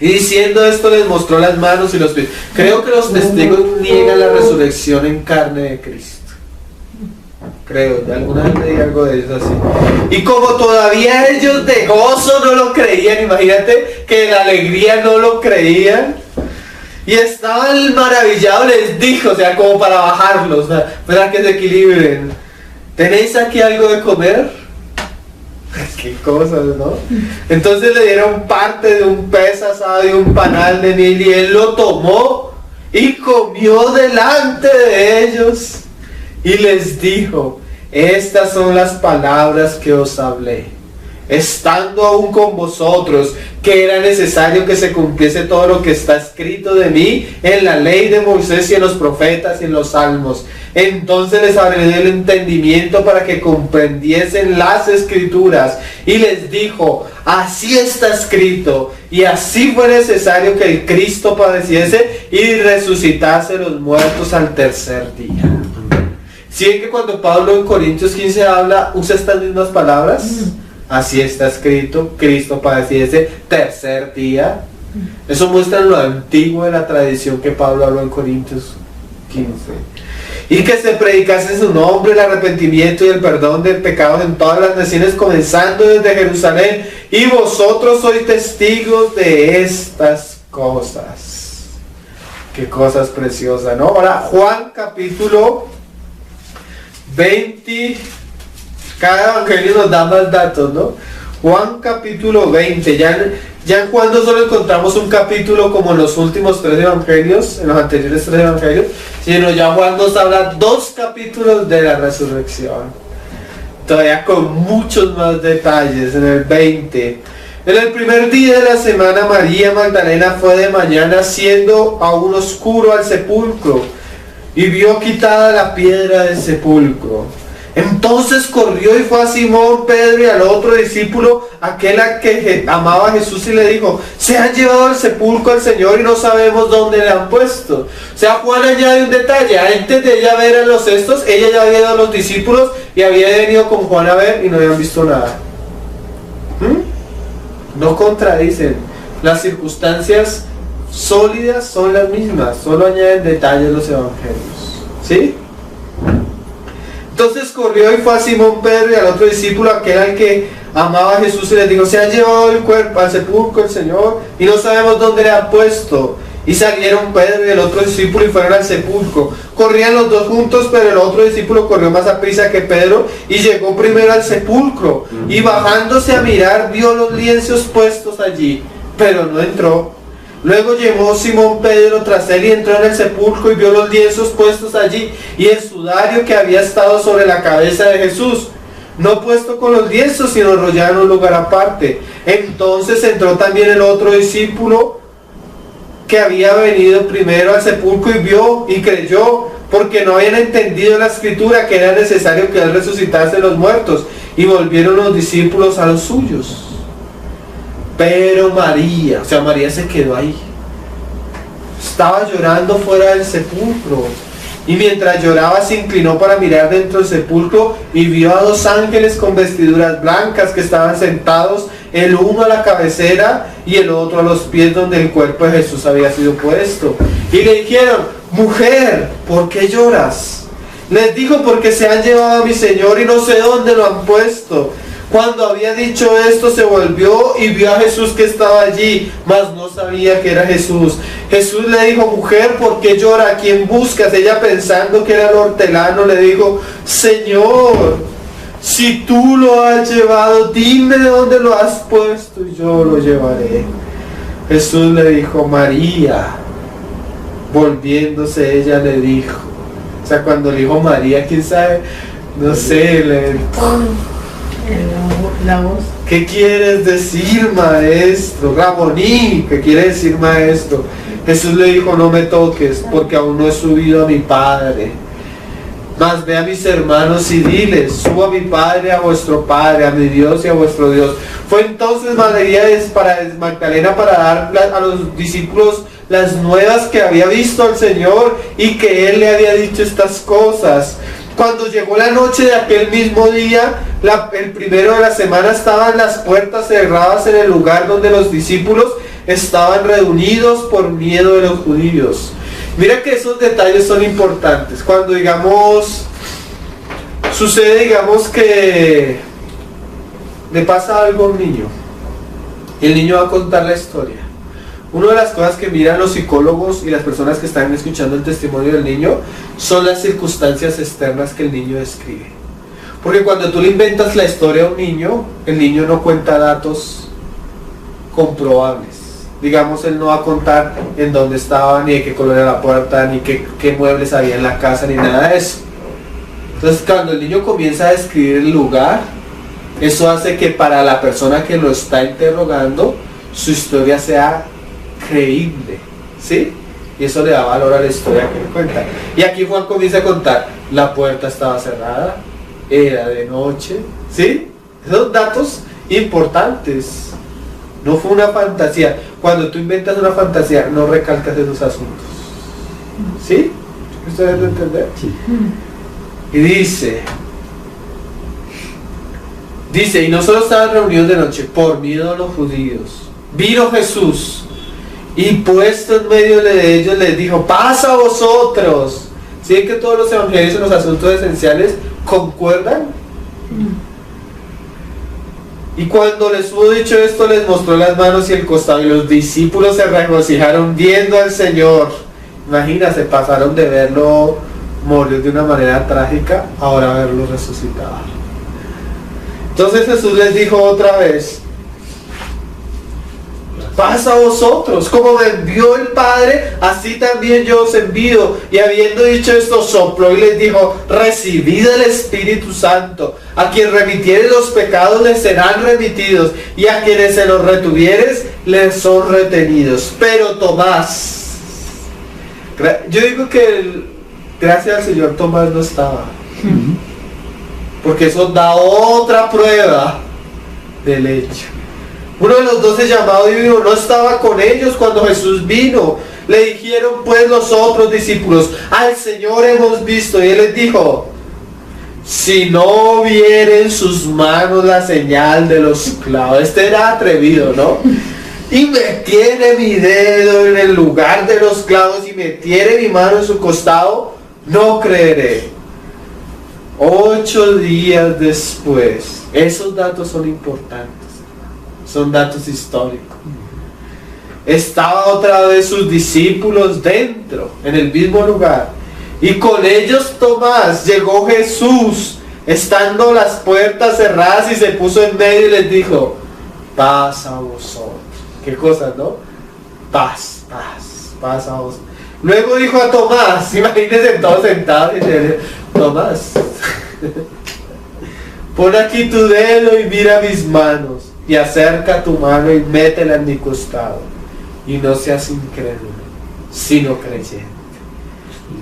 Y diciendo esto les mostró las manos y los pies. Creo que los testigos niegan la resurrección en carne de Cristo. Creo, de alguna vez leí algo de eso así. Y como todavía ellos de gozo no lo creían, imagínate que de la alegría no lo creían. Y estaban maravillados, les dijo, o sea, como para bajarlos, o sea, para que se equilibren. ¿Tenéis aquí algo de comer? Qué cosas, ¿no? Entonces le dieron parte de un pez asado y un panal de miel y él lo tomó y comió delante de ellos y les dijo: estas son las palabras que os hablé, estando aún con vosotros, que era necesario que se cumpliese todo lo que está escrito de mí en la ley de Moisés y en los profetas y en los salmos. Entonces les abrí el entendimiento para que comprendiesen las escrituras, y les dijo: así está escrito, y así fue necesario que el Cristo padeciese y resucitase los muertos al tercer día. ¿Sí ven que cuando Pablo en Corintios 15 habla, usa estas mismas palabras? Así está escrito, Cristo padeciese, tercer día. Eso muestra lo antiguo de la tradición que Pablo habló en Corintios 15. Y que se predicase en su nombre el arrepentimiento y el perdón de pecados en todas las naciones, comenzando desde Jerusalén. Y vosotros sois testigos de estas cosas. Qué cosas preciosas, ¿no? Ahora, Juan capítulo 20. Cada evangelio nos da más datos, ¿no? Juan capítulo 20. Ya en Juan no solo encontramos un capítulo como en los últimos 3 evangelios, en los anteriores 3 evangelios, sino ya Juan nos habla 2 capítulos de la resurrección. Todavía con muchos más detalles. En el 20. En el primer día de la semana, María Magdalena fue de mañana, siendo aún oscuro, al sepulcro, y vio quitada la piedra del sepulcro. Entonces corrió y fue a Simón Pedro y al otro discípulo, aquel a que amaba a Jesús, y le dijo: se han llevado al sepulcro al Señor y no sabemos dónde le han puesto. O sea, Juan añade un detalle: antes de ella ver a los cestos, ella ya había ido a los discípulos y había venido con Juan a ver y no habían visto nada. No contradicen. Las circunstancias sólidas son las mismas, solo añaden detalles los evangelios. ¿Sí? Entonces corrió y fue a Simón Pedro y al otro discípulo, aquel al que amaba a Jesús, y les dijo: se han llevado el cuerpo al sepulcro el Señor y no sabemos dónde le han puesto. Y salieron Pedro y el otro discípulo y fueron al sepulcro. Corrían los dos juntos, pero el otro discípulo corrió más a prisa que Pedro y llegó primero al sepulcro. Y bajándose a mirar, vio los lienzos puestos allí, pero no entró. Luego llevó Simón Pedro tras él y entró en el sepulcro y vio los lienzos puestos allí y el sudario que había estado sobre la cabeza de Jesús, no puesto con los lienzos, sino enrollado en un lugar aparte. Entonces entró también el otro discípulo que había venido primero al sepulcro y vio y creyó, porque no habían entendido la escritura que era necesario que él resucitase de los muertos. Y volvieron los discípulos a los suyos. Pero María, o sea, María se quedó ahí. Estaba llorando fuera del sepulcro. Y mientras lloraba se inclinó para mirar dentro del sepulcro y vio a 2 ángeles con vestiduras blancas que estaban sentados, el uno a la cabecera y el otro a los pies donde el cuerpo de Jesús había sido puesto. Y le dijeron: mujer, ¿por qué lloras? Les dijo: porque se han llevado a mi Señor y no sé dónde lo han puesto. Cuando había dicho esto, se volvió y vio a Jesús que estaba allí, mas no sabía que era Jesús. Jesús le dijo: mujer, ¿por qué llora? ¿A quién buscas? Ella, pensando que era el hortelano, le dijo: Señor, si tú lo has llevado, dime dónde lo has puesto y yo lo llevaré. Jesús le dijo: María. Volviéndose ella le dijo, o sea, cuando le dijo María, quién sabe, no sé, la voz. ¿Qué quieres decir, maestro? Raboní, ¿qué quiere decir, maestro? Jesús le dijo: no me toques, porque aún no he subido a mi Padre. Mas ve a mis hermanos y diles: subo a mi Padre, a vuestro Padre, a mi Dios y a vuestro Dios. Fue entonces Magdalena para dar a los discípulos las nuevas que había visto al Señor y que Él le había dicho estas cosas. Cuando llegó la noche de aquel mismo día, el primero de la semana, estaban las puertas cerradas en el lugar donde los discípulos estaban reunidos por miedo de los judíos. Mira que esos detalles son importantes. Cuando digamos, sucede digamos que le pasa algo a un niño, y el niño va a contar la historia. Una de las cosas que miran los psicólogos y las personas que están escuchando el testimonio del niño son las circunstancias externas que el niño describe. Porque cuando tú le inventas la historia a un niño, el niño no cuenta datos comprobables. Digamos, él no va a contar en dónde estaba, ni de qué color era la puerta, ni qué muebles había en la casa, ni nada de eso. Entonces, cuando el niño comienza a describir el lugar, eso hace que para la persona que lo está interrogando, su historia sea creíble, ¿sí? Y eso le da valor a la historia que le cuenta. Y aquí Juan comienza a contar, la puerta estaba cerrada, era de noche, ¿sí? Esos datos importantes. No fue una fantasía. Cuando tú inventas una fantasía, no recalcas esos asuntos. ¿Sí? ¿Ustedes lo entienden? Sí. Y dice, y no solo estaban reunidos de noche, por miedo a los judíos. Vino Jesús, y puesto en medio de ellos les dijo, paz a vosotros. ¿Sí ven que todos los evangelios en los asuntos esenciales concuerdan? Y cuando les hubo dicho esto, les mostró las manos y el costado, y los discípulos se regocijaron viendo al Señor. Imagina, se pasaron de verlo morir de una manera trágica, ahora verlo resucitado. Entonces Jesús les dijo otra vez, paz a vosotros, como me envió el Padre, así también yo os envío. Y habiendo dicho esto, sopló y les dijo, recibid el Espíritu Santo. A quien remitiere los pecados les serán remitidos, y a quienes se los retuvieres les son retenidos. Pero Tomás, yo digo que gracias al Señor Tomás no estaba, porque eso da otra prueba del hecho. Uno de los 12 llamados dijo, no estaba con ellos cuando Jesús vino. Le dijeron pues los otros discípulos, al Señor hemos visto. Y él les dijo, si no vieren sus manos la señal de los clavos. Este era atrevido, ¿no? Y metiere mi dedo en el lugar de los clavos y metiere mi mano en su costado, no creeré. 8 días después, esos datos son importantes. Son datos históricos. Estaba otra vez sus discípulos dentro, en el mismo lugar. Y con ellos Tomás. Llegó Jesús, estando las puertas cerradas, y se puso en medio y les dijo, paz a vosotros. Qué cosas, ¿no? Paz, paz, paz a vosotros. Luego dijo a Tomás, imagínense todos sentados y dice, Tomás, pon aquí tu dedo y mira mis manos. Y acerca tu mano y métela en mi costado. Y no seas incrédulo, sino creyente.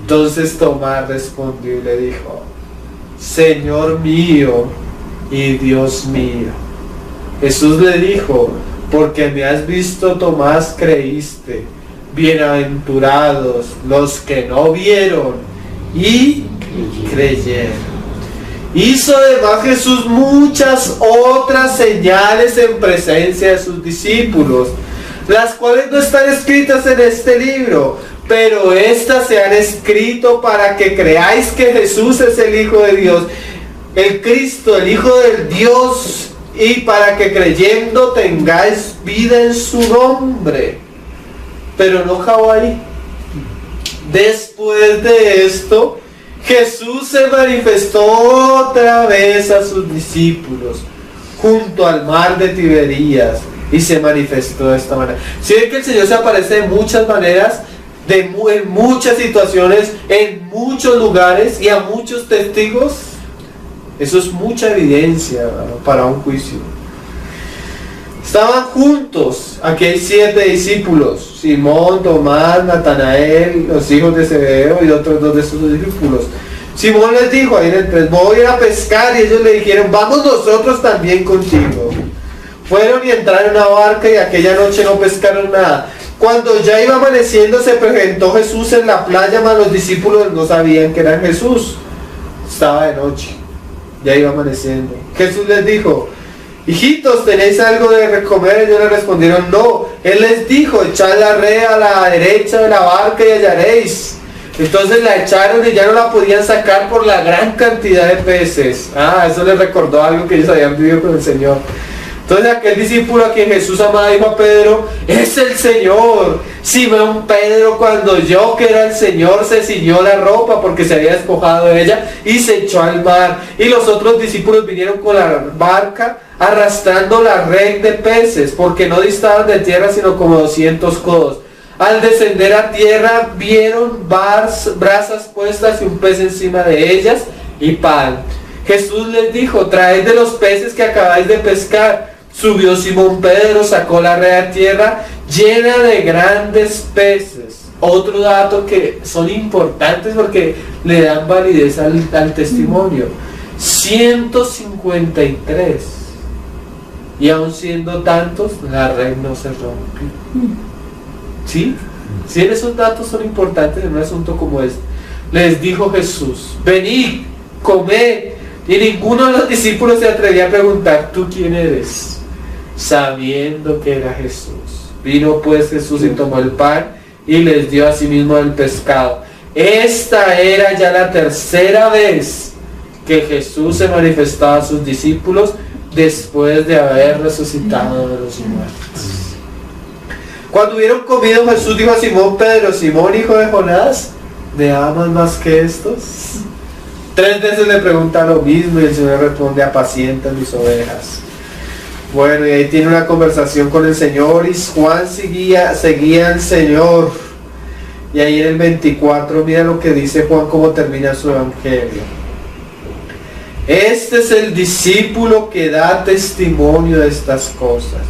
Entonces Tomás respondió y le dijo, Señor mío y Dios mío. Jesús le dijo, porque me has visto, Tomás, creíste. Bienaventurados los que no vieron y creyeron. Hizo además Jesús muchas otras señales en presencia de sus discípulos, las cuales no están escritas en este libro, pero estas se han escrito para que creáis que Jesús es el Hijo de Dios, el Cristo, el Hijo del Dios, y para que creyendo tengáis vida en su nombre. Pero no acabó ahí. Después de esto, Jesús se manifestó otra vez a sus discípulos junto al mar de Tiberías, y se manifestó de esta manera. Si ven que el Señor se aparece de muchas maneras, en muchas situaciones, en muchos lugares y a muchos testigos, eso es mucha evidencia para un juicio. Estaban juntos, aquí hay 7 discípulos, Simón, Tomás, Natanael, los hijos de Zebedeo y otros 2 de sus discípulos. Simón les dijo ahí en el 3, voy a ir a pescar, y ellos le dijeron, vamos nosotros también contigo. Fueron y entraron en una barca, y aquella noche no pescaron nada. Cuando ya iba amaneciendo, se presentó Jesús en la playa, mas los discípulos no sabían que era Jesús. Estaba de noche, ya iba amaneciendo. Jesús les dijo, hijitos, ¿tenéis algo de comer? Ellos le respondieron, no. Él les dijo, echad la red a la derecha de la barca y hallaréis. Entonces la echaron y ya no la podían sacar por la gran cantidad de peces. Eso les recordó algo que ellos habían vivido con el Señor. Entonces aquel discípulo a quien Jesús amaba dijo a Pedro, es el Señor. Simón Pedro, cuando oyó que era el Señor, se ciñó la ropa porque se había despojado de ella y se echó al mar. Y los otros discípulos vinieron con la barca arrastrando la red de peces, porque no distaban de tierra sino como 200 codos. Al descender a tierra vieron brasas puestas y un pez encima de ellas y pan. Jesús les dijo, traed de los peces que acabáis de pescar. Subió Simón Pedro, sacó la red a tierra llena de grandes peces. Otro dato que son importantes porque le dan validez al testimonio. 153. Y aun siendo tantos, la red no se rompió. ¿Sí? Si esos datos son importantes en un asunto como este. Les dijo Jesús, venid, comed. Y ninguno de los discípulos se atrevía a preguntar, ¿tú quién eres? Sabiendo que era Jesús. Vino pues Jesús y tomó el pan y les dio a sí mismo el pescado. Esta era ya la tercera vez que Jesús se manifestaba a sus discípulos después de haber resucitado de los muertos. Cuando hubieron comido, Jesús dijo a Simón Pedro, Simón hijo de Jonás, ¿me amas más que estos? 3 veces le pregunta lo mismo y el Señor responde, apacienta mis ovejas. Bueno, y ahí tiene una conversación con el Señor y Juan seguía al Señor. Y ahí en el 24, mira lo que dice Juan, cómo termina su evangelio. Este es el discípulo que da testimonio de estas cosas.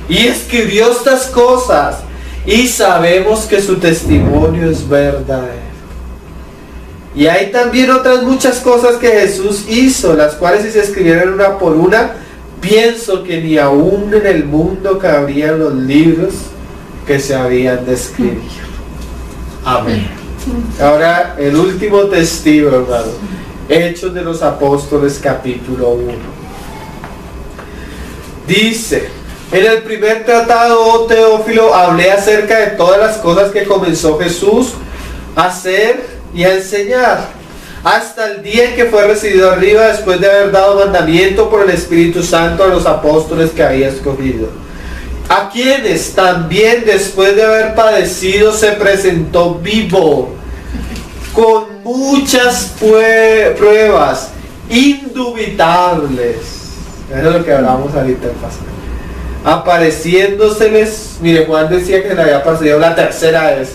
Y escribió estas cosas. Y sabemos que su testimonio es verdadero. Y hay también otras muchas cosas que Jesús hizo, las cuales si se escribieran una por una, pienso que ni aún en el mundo cabrían los libros que se habían de escribir. Amén. Ahora el último testigo, hermano. Hechos de los Apóstoles, capítulo 1. Dice, en el primer tratado, oh Teófilo, hablé acerca de todas las cosas que comenzó Jesús a hacer y a enseñar, hasta el día en que fue recibido arriba, después de haber dado mandamiento por el Espíritu Santo a los apóstoles que había escogido, a quienes también después de haber padecido se presentó vivo, con muchas pruebas indubitables. Eso es lo que hablamos ahorita en pasaje. Apareciéndoseles, mire, Juan decía que le había pasado la tercera vez.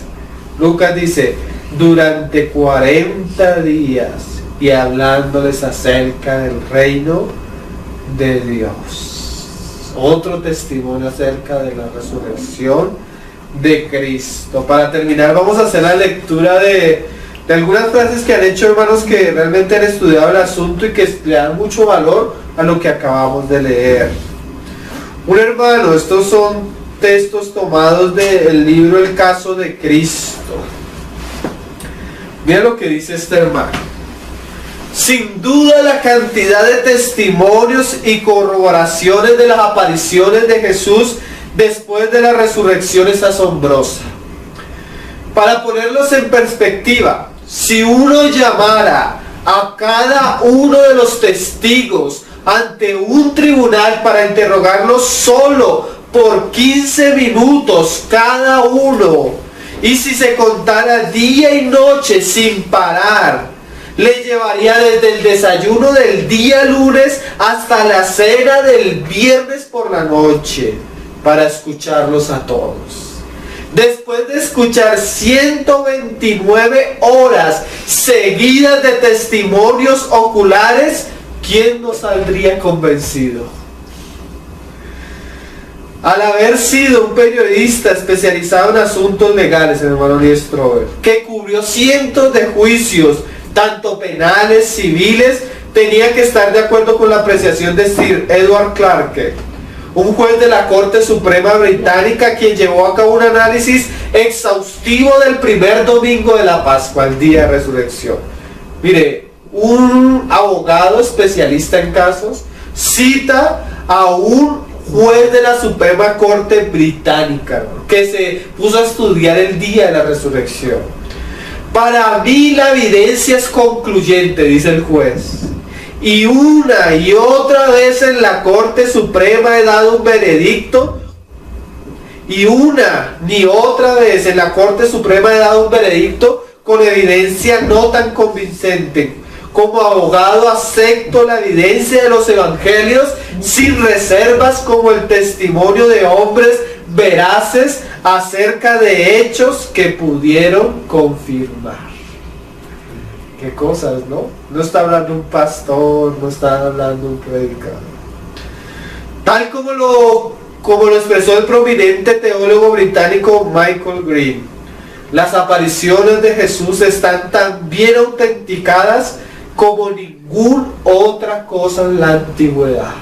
Lucas dice, durante 40 días y hablándoles acerca del reino de Dios. Otro testimonio acerca de la resurrección de Cristo. Para terminar, vamos a hacer la lectura de algunas frases que han hecho hermanos que realmente han estudiado el asunto y que le dan mucho valor a lo que acabamos de leer. Un hermano, estos son textos tomados del libro El caso de Cristo. Mira lo que dice este hermano. Sin duda la cantidad de testimonios y corroboraciones de las apariciones de Jesús después de la resurrección es asombrosa. Para ponerlos en perspectiva, si uno llamara a cada uno de los testigos ante un tribunal para interrogarlos solo por 15 minutos cada uno, y si se contara día y noche sin parar, le llevaría desde el desayuno del día lunes hasta la cena del viernes por la noche para escucharlos a todos. Después de escuchar 129 horas seguidas de testimonios oculares, ¿quién no saldría convencido? Al haber sido un periodista especializado en asuntos legales, el hermano Lee Strobel, que cubrió cientos de juicios, tanto penales, civiles, tenía que estar de acuerdo con la apreciación de Sir Edward Clarke, un juez de la Corte Suprema Británica, quien llevó a cabo un análisis exhaustivo del primer domingo de la Pascua, el día de resurrección. Mire, un abogado especialista en casos cita a un juez de la Suprema Corte Británica, que se puso a estudiar el día de la resurrección. Para mí la evidencia es concluyente, dice el juez. Y una y otra vez en la Corte Suprema he dado un veredicto. Y una ni otra vez en la Corte Suprema he dado un veredicto con evidencia no tan convincente. Como abogado acepto la evidencia de los evangelios sin reservas como el testimonio de hombres veraces acerca de hechos que pudieron confirmar. Qué cosas, ¿no? No está hablando un pastor, no está hablando un predicador. Tal como lo expresó el prominente teólogo británico Michael Green, las apariciones de Jesús están tan bien autenticadas como ninguna otra cosa en la antigüedad.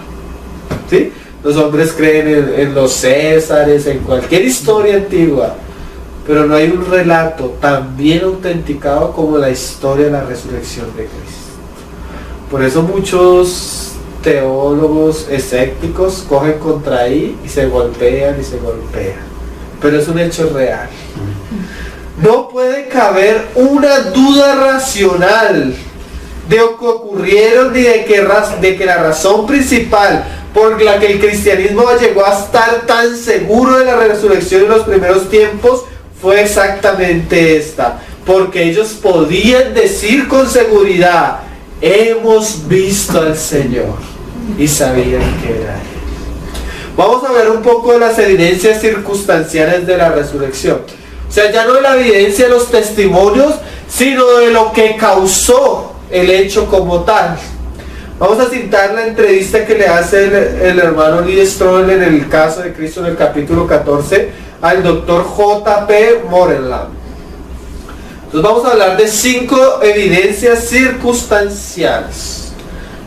¿Sí? Los hombres creen en los Césares, en cualquier historia antigua, pero no hay un relato tan bien autenticado como la historia de la resurrección de Cristo. Por eso muchos teólogos escépticos cogen contra ahí y se golpean, pero es un hecho real. No puede caber una duda racional de lo que ocurrieron ni de que la razón principal por la que el cristianismo llegó a estar tan seguro de la resurrección en los primeros tiempos fue exactamente esta, porque ellos podían decir con seguridad: hemos visto al Señor, y sabían que era Él. Vamos a ver un poco de las evidencias circunstanciales de la resurrección. O sea, ya no de la evidencia de los testimonios, sino de lo que causó el hecho como tal. Vamos a citar la entrevista que le hace el hermano Lee Strobel en el caso de Cristo en el capítulo 14 al doctor J.P. Moreland. Entonces vamos a hablar de 5 evidencias circunstanciales.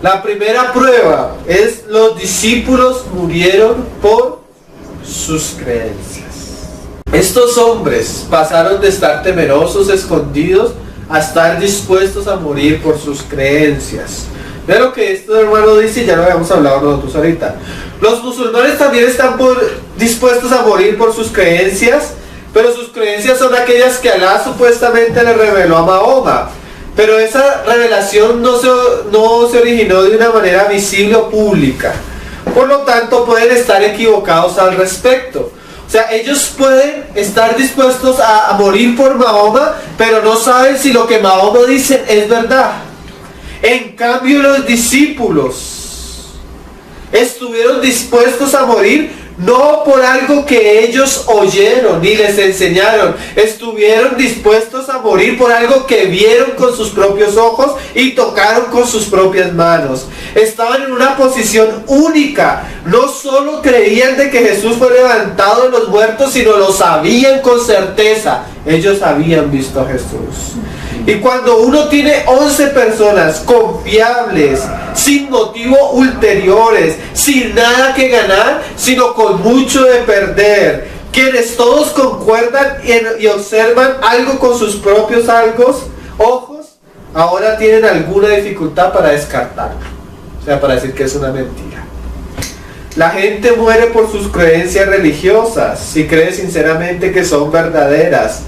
La primera prueba es: los discípulos murieron por sus creencias. Estos hombres pasaron de estar temerosos, escondidos, a estar dispuestos a morir por sus creencias. Vean lo que este hermano dice, ya lo habíamos hablado nosotros ahorita. Los musulmanes también están dispuestos a morir por sus creencias, pero sus creencias son aquellas que Alá supuestamente le reveló a Mahoma. Pero esa revelación no se originó de una manera visible o pública. Por lo tanto, pueden estar equivocados al respecto. O sea, ellos pueden estar dispuestos a morir por Mahoma, pero no saben si lo que Mahoma dice es verdad. En cambio, los discípulos estuvieron dispuestos a morir no por algo que ellos oyeron ni les enseñaron. Estuvieron dispuestos a morir por algo que vieron con sus propios ojos y tocaron con sus propias manos. Estaban en una posición única. No solo creían de que Jesús fue levantado de los muertos, sino lo sabían con certeza. Ellos habían visto a Jesús. Y cuando uno tiene 11 personas confiables, sin motivo ulteriores, sin nada que ganar, sino con mucho de perder, quienes todos concuerdan y observan algo con sus propios ojos, ahora tienen alguna dificultad para descartarlo. O sea, para decir que es una mentira. La gente muere por sus creencias religiosas, si cree sinceramente que son verdaderas.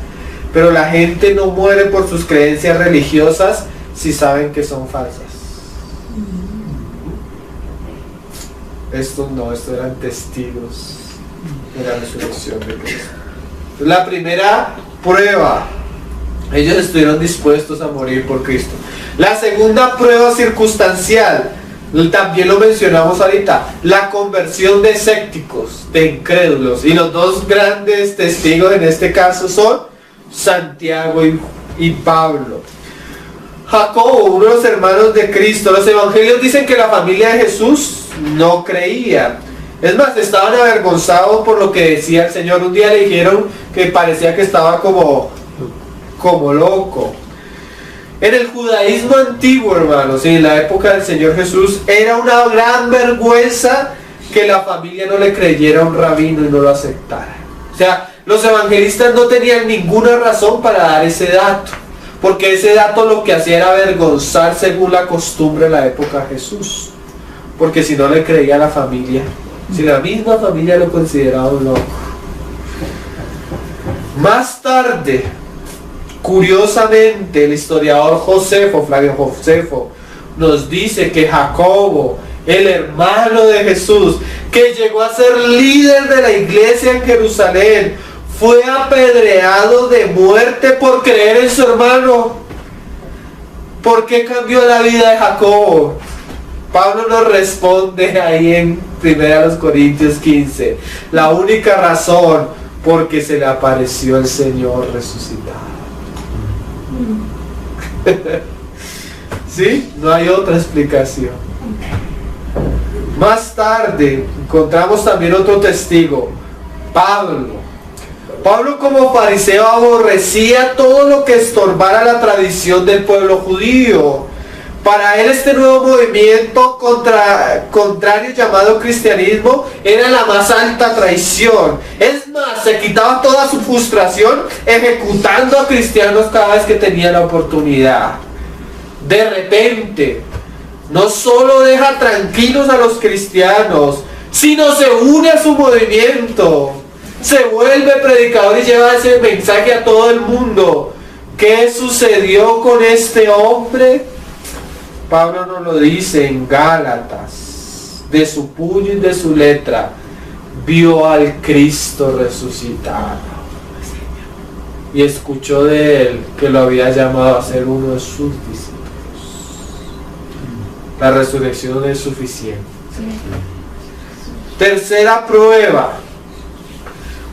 Pero la gente no muere por sus creencias religiosas si saben que son falsas. Estos eran testigos de la resurrección de Cristo. La primera prueba: ellos estuvieron dispuestos a morir por Cristo. La segunda prueba circunstancial, también lo mencionamos ahorita, la conversión de escépticos, de incrédulos. Y los dos grandes testigos en este caso son Santiago y Pablo. Jacobo, uno de los hermanos de Cristo. Los evangelios dicen que la familia de Jesús no creía. Es más, estaban avergonzados por lo que decía el Señor. Un día le dijeron que parecía que estaba como loco. En el judaísmo antiguo, hermanos, y en la época del Señor Jesús, era una gran vergüenza que la familia no le creyera a un rabino y no lo aceptara. O sea, los evangelistas no tenían ninguna razón para dar ese dato, porque ese dato lo que hacía era avergonzar según la costumbre de la época de Jesús. porque si no le creía a la familia, si la misma familia lo consideraba un loco. Más tarde, curiosamente, el historiador Flavio Josefo, nos dice que Jacobo, el hermano de Jesús, que llegó a ser líder de la iglesia en Jerusalén, fue apedreado de muerte por creer en su hermano. ¿Por qué cambió la vida de Jacobo? Pablo nos responde ahí en 1 Corintios 15. La única razón, porque se le apareció el Señor resucitado. ¿Sí? No hay otra explicación. Más tarde encontramos también otro testigo, Pablo. Pablo, como fariseo, aborrecía todo lo que estorbara la tradición del pueblo judío. Para él este nuevo movimiento contrario llamado cristianismo era la más alta traición. Es más, se quitaba toda su frustración ejecutando a cristianos cada vez que tenía la oportunidad. De repente, no solo deja tranquilos a los cristianos, sino se une a su movimiento. Se vuelve predicador y lleva ese mensaje a todo el mundo. ¿Qué sucedió con este hombre? Pablo nos lo dice en Gálatas, de su puño y de su letra, vio al Cristo resucitado y escuchó de él que lo había llamado a ser uno de sus discípulos. La resurrección es suficiente. Tercera prueba.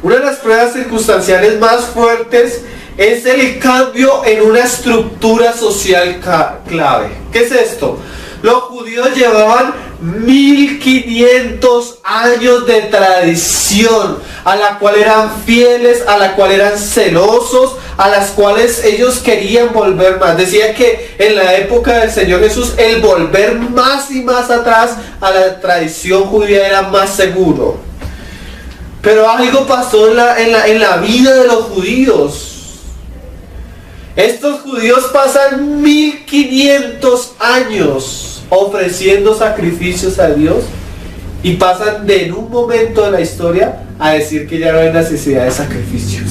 Una de las pruebas circunstanciales más fuertes es el cambio en una estructura social clave. ¿Qué es esto? Los judíos llevaban 1500 años de tradición, a la cual eran fieles, a la cual eran celosos, a las cuales ellos querían volver más. Decía que en la época del Señor Jesús, el volver más y más atrás a la tradición judía era más seguro. Pero algo pasó en la vida de los judíos. Estos judíos pasan 1500 años ofreciendo sacrificios a Dios y pasan en un momento de la historia a decir que ya no hay necesidad de sacrificios.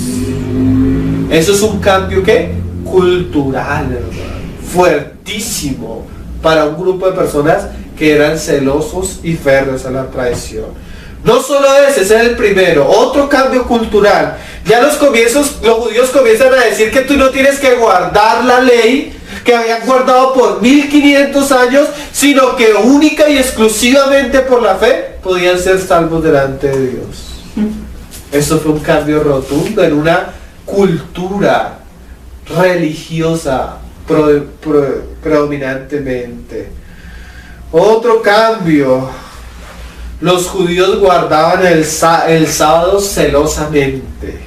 Eso es un cambio ¿qué? Cultural, hermano, fuertísimo para un grupo de personas que eran celosos y férreos a la tradición. No solo ese es el primero, otro cambio cultural. Ya los judíos comienzan a decir que tú no tienes que guardar la ley que habían guardado por 1500 años, sino que única y exclusivamente por la fe podían ser salvos delante de Dios. Eso fue un cambio rotundo en una cultura religiosa predominantemente. Otro cambio. Los judíos guardaban el sábado celosamente.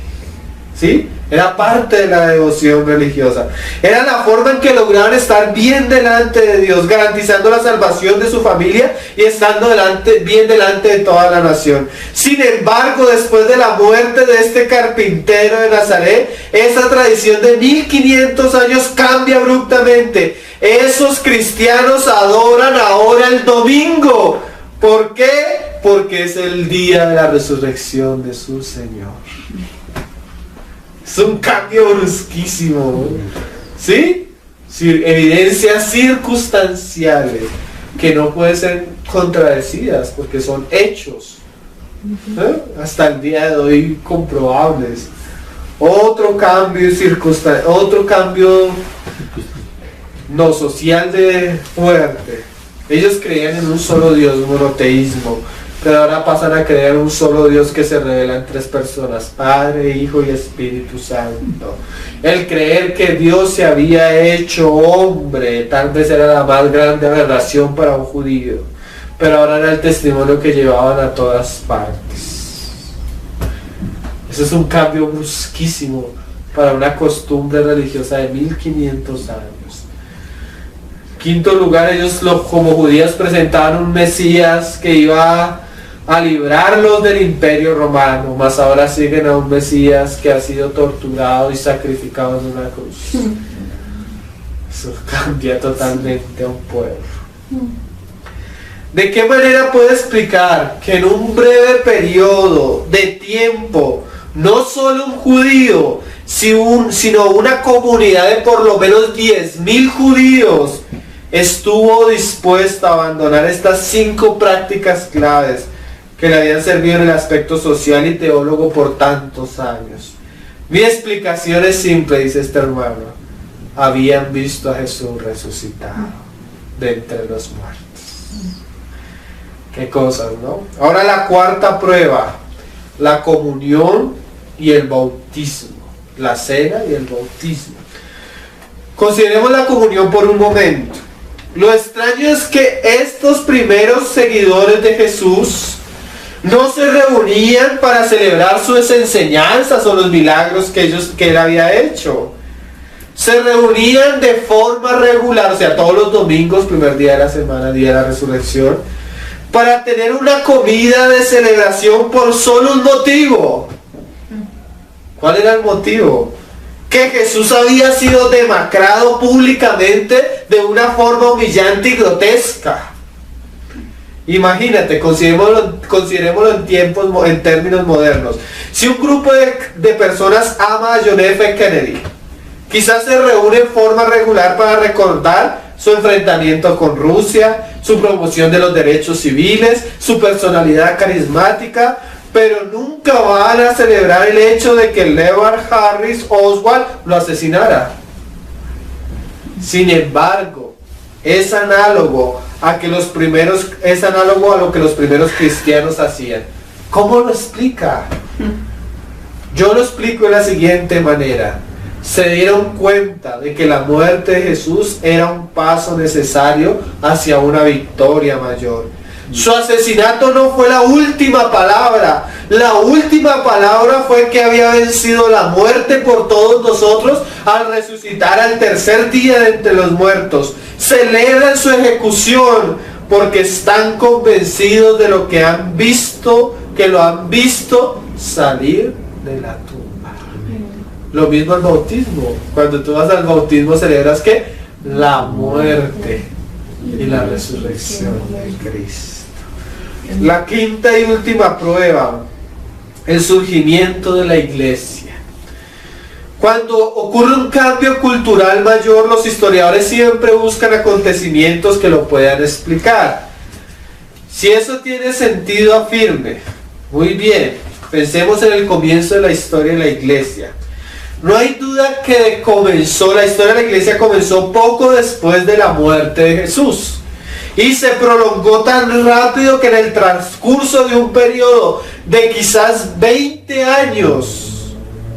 ¿Sí? Era parte de la devoción religiosa. Era la forma en que lograban estar bien delante de Dios, garantizando la salvación de su familia y estando bien delante de toda la nación. Sin embargo, después de la muerte de este carpintero de Nazaret, esa tradición de 1500 años cambia abruptamente. Esos cristianos adoran ahora el domingo. ¿Por qué? Porque es el día de la resurrección de su Señor. Es un cambio brusquísimo, ¿sí? Evidencias circunstanciales que no pueden ser contradecidas porque son hechos, hasta el día de hoy comprobables. Otro cambio no social de fuerte. Ellos creían en un solo Dios, monoteísmo, pero ahora pasan a creer en un solo Dios que se revela en tres personas, Padre, Hijo y Espíritu Santo. El creer que Dios se había hecho hombre tal vez era la más grande aberración para un judío, pero ahora era el testimonio que llevaban a todas partes. Eso es un cambio brusquísimo para una costumbre religiosa de 1500 años. Quinto lugar, ellos como judíos presentaban un Mesías que iba a librarlos del imperio romano, mas ahora siguen a un Mesías que ha sido torturado y sacrificado en una cruz. Eso cambia totalmente a un pueblo. ¿De qué manera puede explicar que en un breve periodo de tiempo, no solo un judío, sino una comunidad de por lo menos 10.000 judíos estuvo dispuesta a abandonar estas 5 prácticas claves que le habían servido en el aspecto social y teólogo por tantos años? Mi explicación es simple, dice este hermano. Habían visto a Jesús resucitado de entre los muertos. Qué cosas, ¿no? Ahora la cuarta prueba, la comunión y el bautismo. La cena y el bautismo. Consideremos la comunión por un momento. Lo extraño es que estos primeros seguidores de Jesús no se reunían para celebrar sus enseñanzas o los milagros que él había hecho. Se reunían de forma regular, o sea, todos los domingos, primer día de la semana, día de la resurrección, para tener una comida de celebración por solo un motivo. ¿Cuál era el motivo? Que Jesús había sido demacrado públicamente de una forma humillante y grotesca. Imagínate, considerémoslo en términos modernos. Si un grupo de personas ama a John F. Kennedy, quizás se reúne en forma regular para recordar su enfrentamiento con Rusia, su promoción de los derechos civiles, su personalidad carismática, pero nunca van a celebrar el hecho de que Leonard Harris Oswald lo asesinara. Sin embargo, es análogo a lo que los primeros cristianos hacían. ¿Cómo lo explica? Yo lo explico de la siguiente manera. Se dieron cuenta de que la muerte de Jesús era un paso necesario hacia una victoria mayor. Su asesinato no fue la última palabra. La última palabra fue que había vencido la muerte por todos nosotros al resucitar al tercer día de entre los muertos. Celebran su ejecución porque están convencidos de lo que han visto, que lo han visto salir de la tumba. Lo mismo el bautismo. Cuando tú vas al bautismo celebras ¿qué? La muerte y la resurrección de Cristo. La quinta y última prueba, el surgimiento de la iglesia. Cuando ocurre un cambio cultural mayor, los historiadores siempre buscan acontecimientos que lo puedan explicar. Si eso tiene sentido, afirme. Muy bien, pensemos en el comienzo de la historia de la iglesia. No hay duda que la historia de la iglesia comenzó poco después de la muerte de Jesús. Y se prolongó tan rápido que en el transcurso de un periodo de quizás 20 años.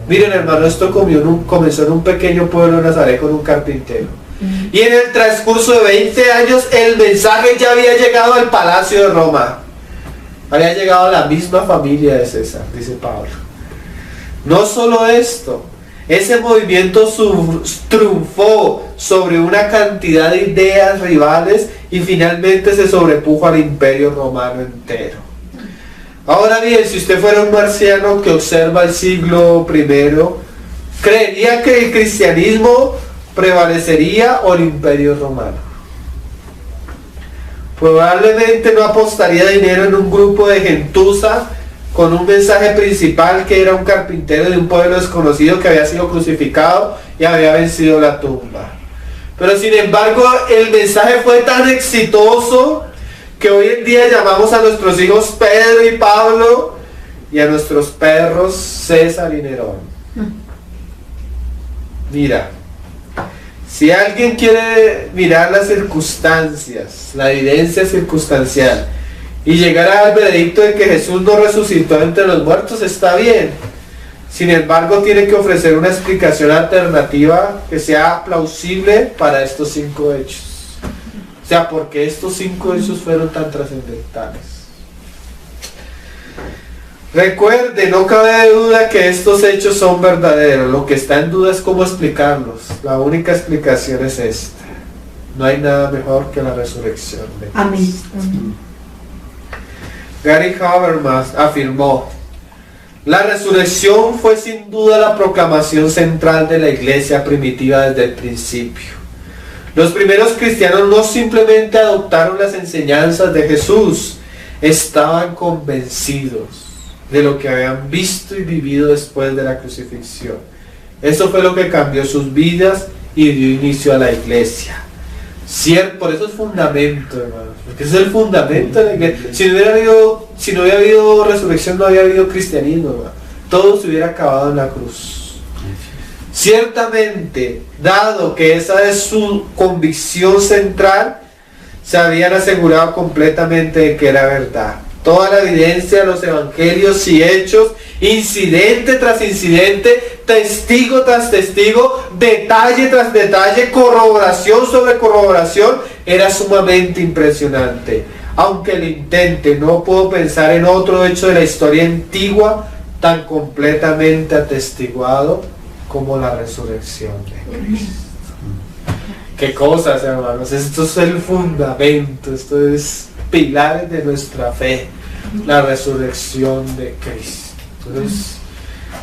Miren, hermano, esto comenzó en un pequeño pueblo de Nazaret con un carpintero. Y en el transcurso de 20 años el mensaje ya había llegado al palacio de Roma. Había llegado a la misma familia de César, dice Pablo. No solo esto. Ese movimiento triunfó sobre una cantidad de ideas rivales y finalmente se sobrepujo al imperio romano entero. Ahora bien, si usted fuera un marciano que observa el siglo I, ¿creería que el cristianismo prevalecería o el imperio romano? Probablemente no apostaría dinero en un grupo de gentuza con un mensaje principal que era un carpintero de un pueblo desconocido que había sido crucificado y había vencido la tumba. Pero sin embargo el mensaje fue tan exitoso que hoy en día llamamos a nuestros hijos Pedro y Pablo y a nuestros perros César y Nerón. Mira, si alguien quiere mirar las circunstancias, la evidencia circunstancial, y llegar al veredicto de que Jesús no resucitó entre los muertos, está bien. Sin embargo, tiene que ofrecer una explicación alternativa que sea plausible para estos 5 hechos. O sea, ¿por qué estos 5 hechos fueron tan trascendentales? Recuerde, no cabe duda que estos hechos son verdaderos. Lo que está en duda es cómo explicarlos. La única explicación es esta. No hay nada mejor que la resurrección de Cristo. Amén. Gary Habermas afirmó: la resurrección fue sin duda la proclamación central de la iglesia primitiva desde el principio. Los primeros cristianos no simplemente adoptaron las enseñanzas de Jesús, estaban convencidos de lo que habían visto y vivido después de la crucifixión. Eso fue lo que cambió sus vidas y dio inicio a la iglesia. Por eso es fundamento, hermanos, porque ese es el fundamento de la iglesia. Si no hubiera habido resurrección, no había habido cristianismo, hermano. Todo se hubiera acabado en la cruz. Ciertamente, dado que esa es su convicción central, se habían asegurado completamente de que era verdad. Toda la evidencia de los evangelios y hechos, incidente tras incidente, testigo tras testigo, detalle tras detalle, corroboración sobre corroboración, era sumamente impresionante. Aunque lo intente, no puedo pensar en otro hecho de la historia antigua tan completamente atestiguado como la resurrección de Cristo. Qué cosas, hermanos. Esto es el fundamento, esto es pilares de nuestra fe, la resurrección de Cristo. Entonces,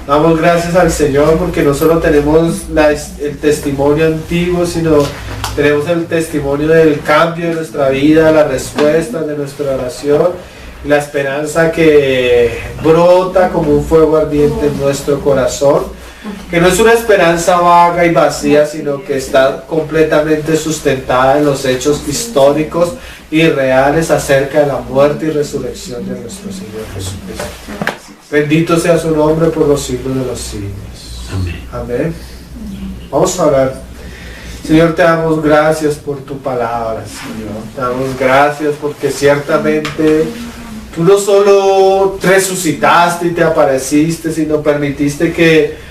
damos gracias al Señor porque no solo tenemos el testimonio antiguo, sino tenemos el testimonio del cambio de nuestra vida, la respuesta de nuestra oración, y la esperanza que brota como un fuego ardiente en nuestro corazón, que no es una esperanza vaga y vacía, sino que está completamente sustentada en los hechos históricos y reales acerca de la muerte y resurrección de nuestro Señor Jesucristo. Bendito sea su nombre por los siglos de los siglos. Amén. Amén. Vamos a orar. Señor, te damos gracias por tu palabra, Señor. Te damos gracias porque ciertamente tú no solo resucitaste y te apareciste, sino permitiste que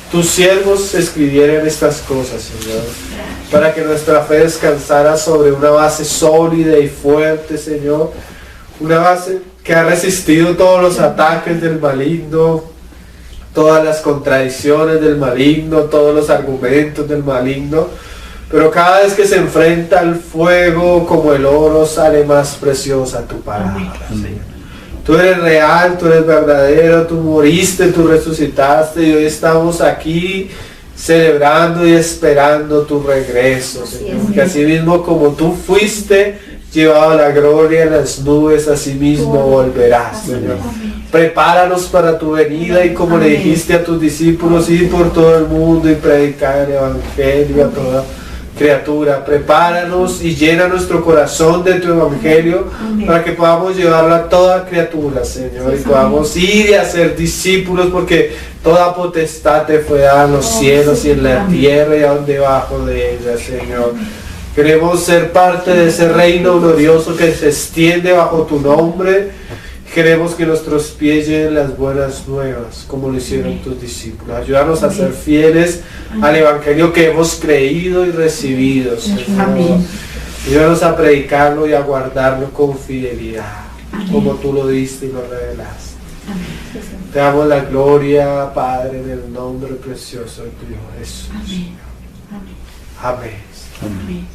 tus siervos escribieran estas cosas, Señor, para que nuestra fe descansara sobre una base sólida y fuerte, Señor, una base que ha resistido todos los ataques del maligno, todas las contradicciones del maligno, todos los argumentos del maligno, pero cada vez que se enfrenta al fuego como el oro, sale más preciosa tu palabra, Señor. Tú eres real, tú eres verdadero, tú moriste, tú resucitaste y hoy estamos aquí celebrando y esperando tu regreso, Señor. Que así mismo como tú fuiste llevado a la gloria en las nubes, así mismo volverás, Señor. Prepáranos para tu venida y como le dijiste a tus discípulos, ir por todo el mundo y predicar el evangelio a toda criatura. Prepáranos y llena nuestro corazón de tu evangelio para que podamos llevarlo a toda criatura, Señor, y podamos ir y hacer discípulos, porque toda potestad te fue dada en los cielos y en la tierra y aún debajo de ella, Señor. Queremos ser parte de ese reino glorioso que se extiende bajo tu nombre. Queremos que nuestros pies lleven las buenas nuevas, como lo hicieron tus discípulos. Ayúdanos a ser fieles al evangelio que hemos creído y recibido, Señor. Ayúdanos a predicarlo y a guardarlo con fidelidad, como tú lo diste y lo revelaste. Te damos la gloria, Padre, en el nombre precioso de tu Hijo Jesús. Amén. Amén.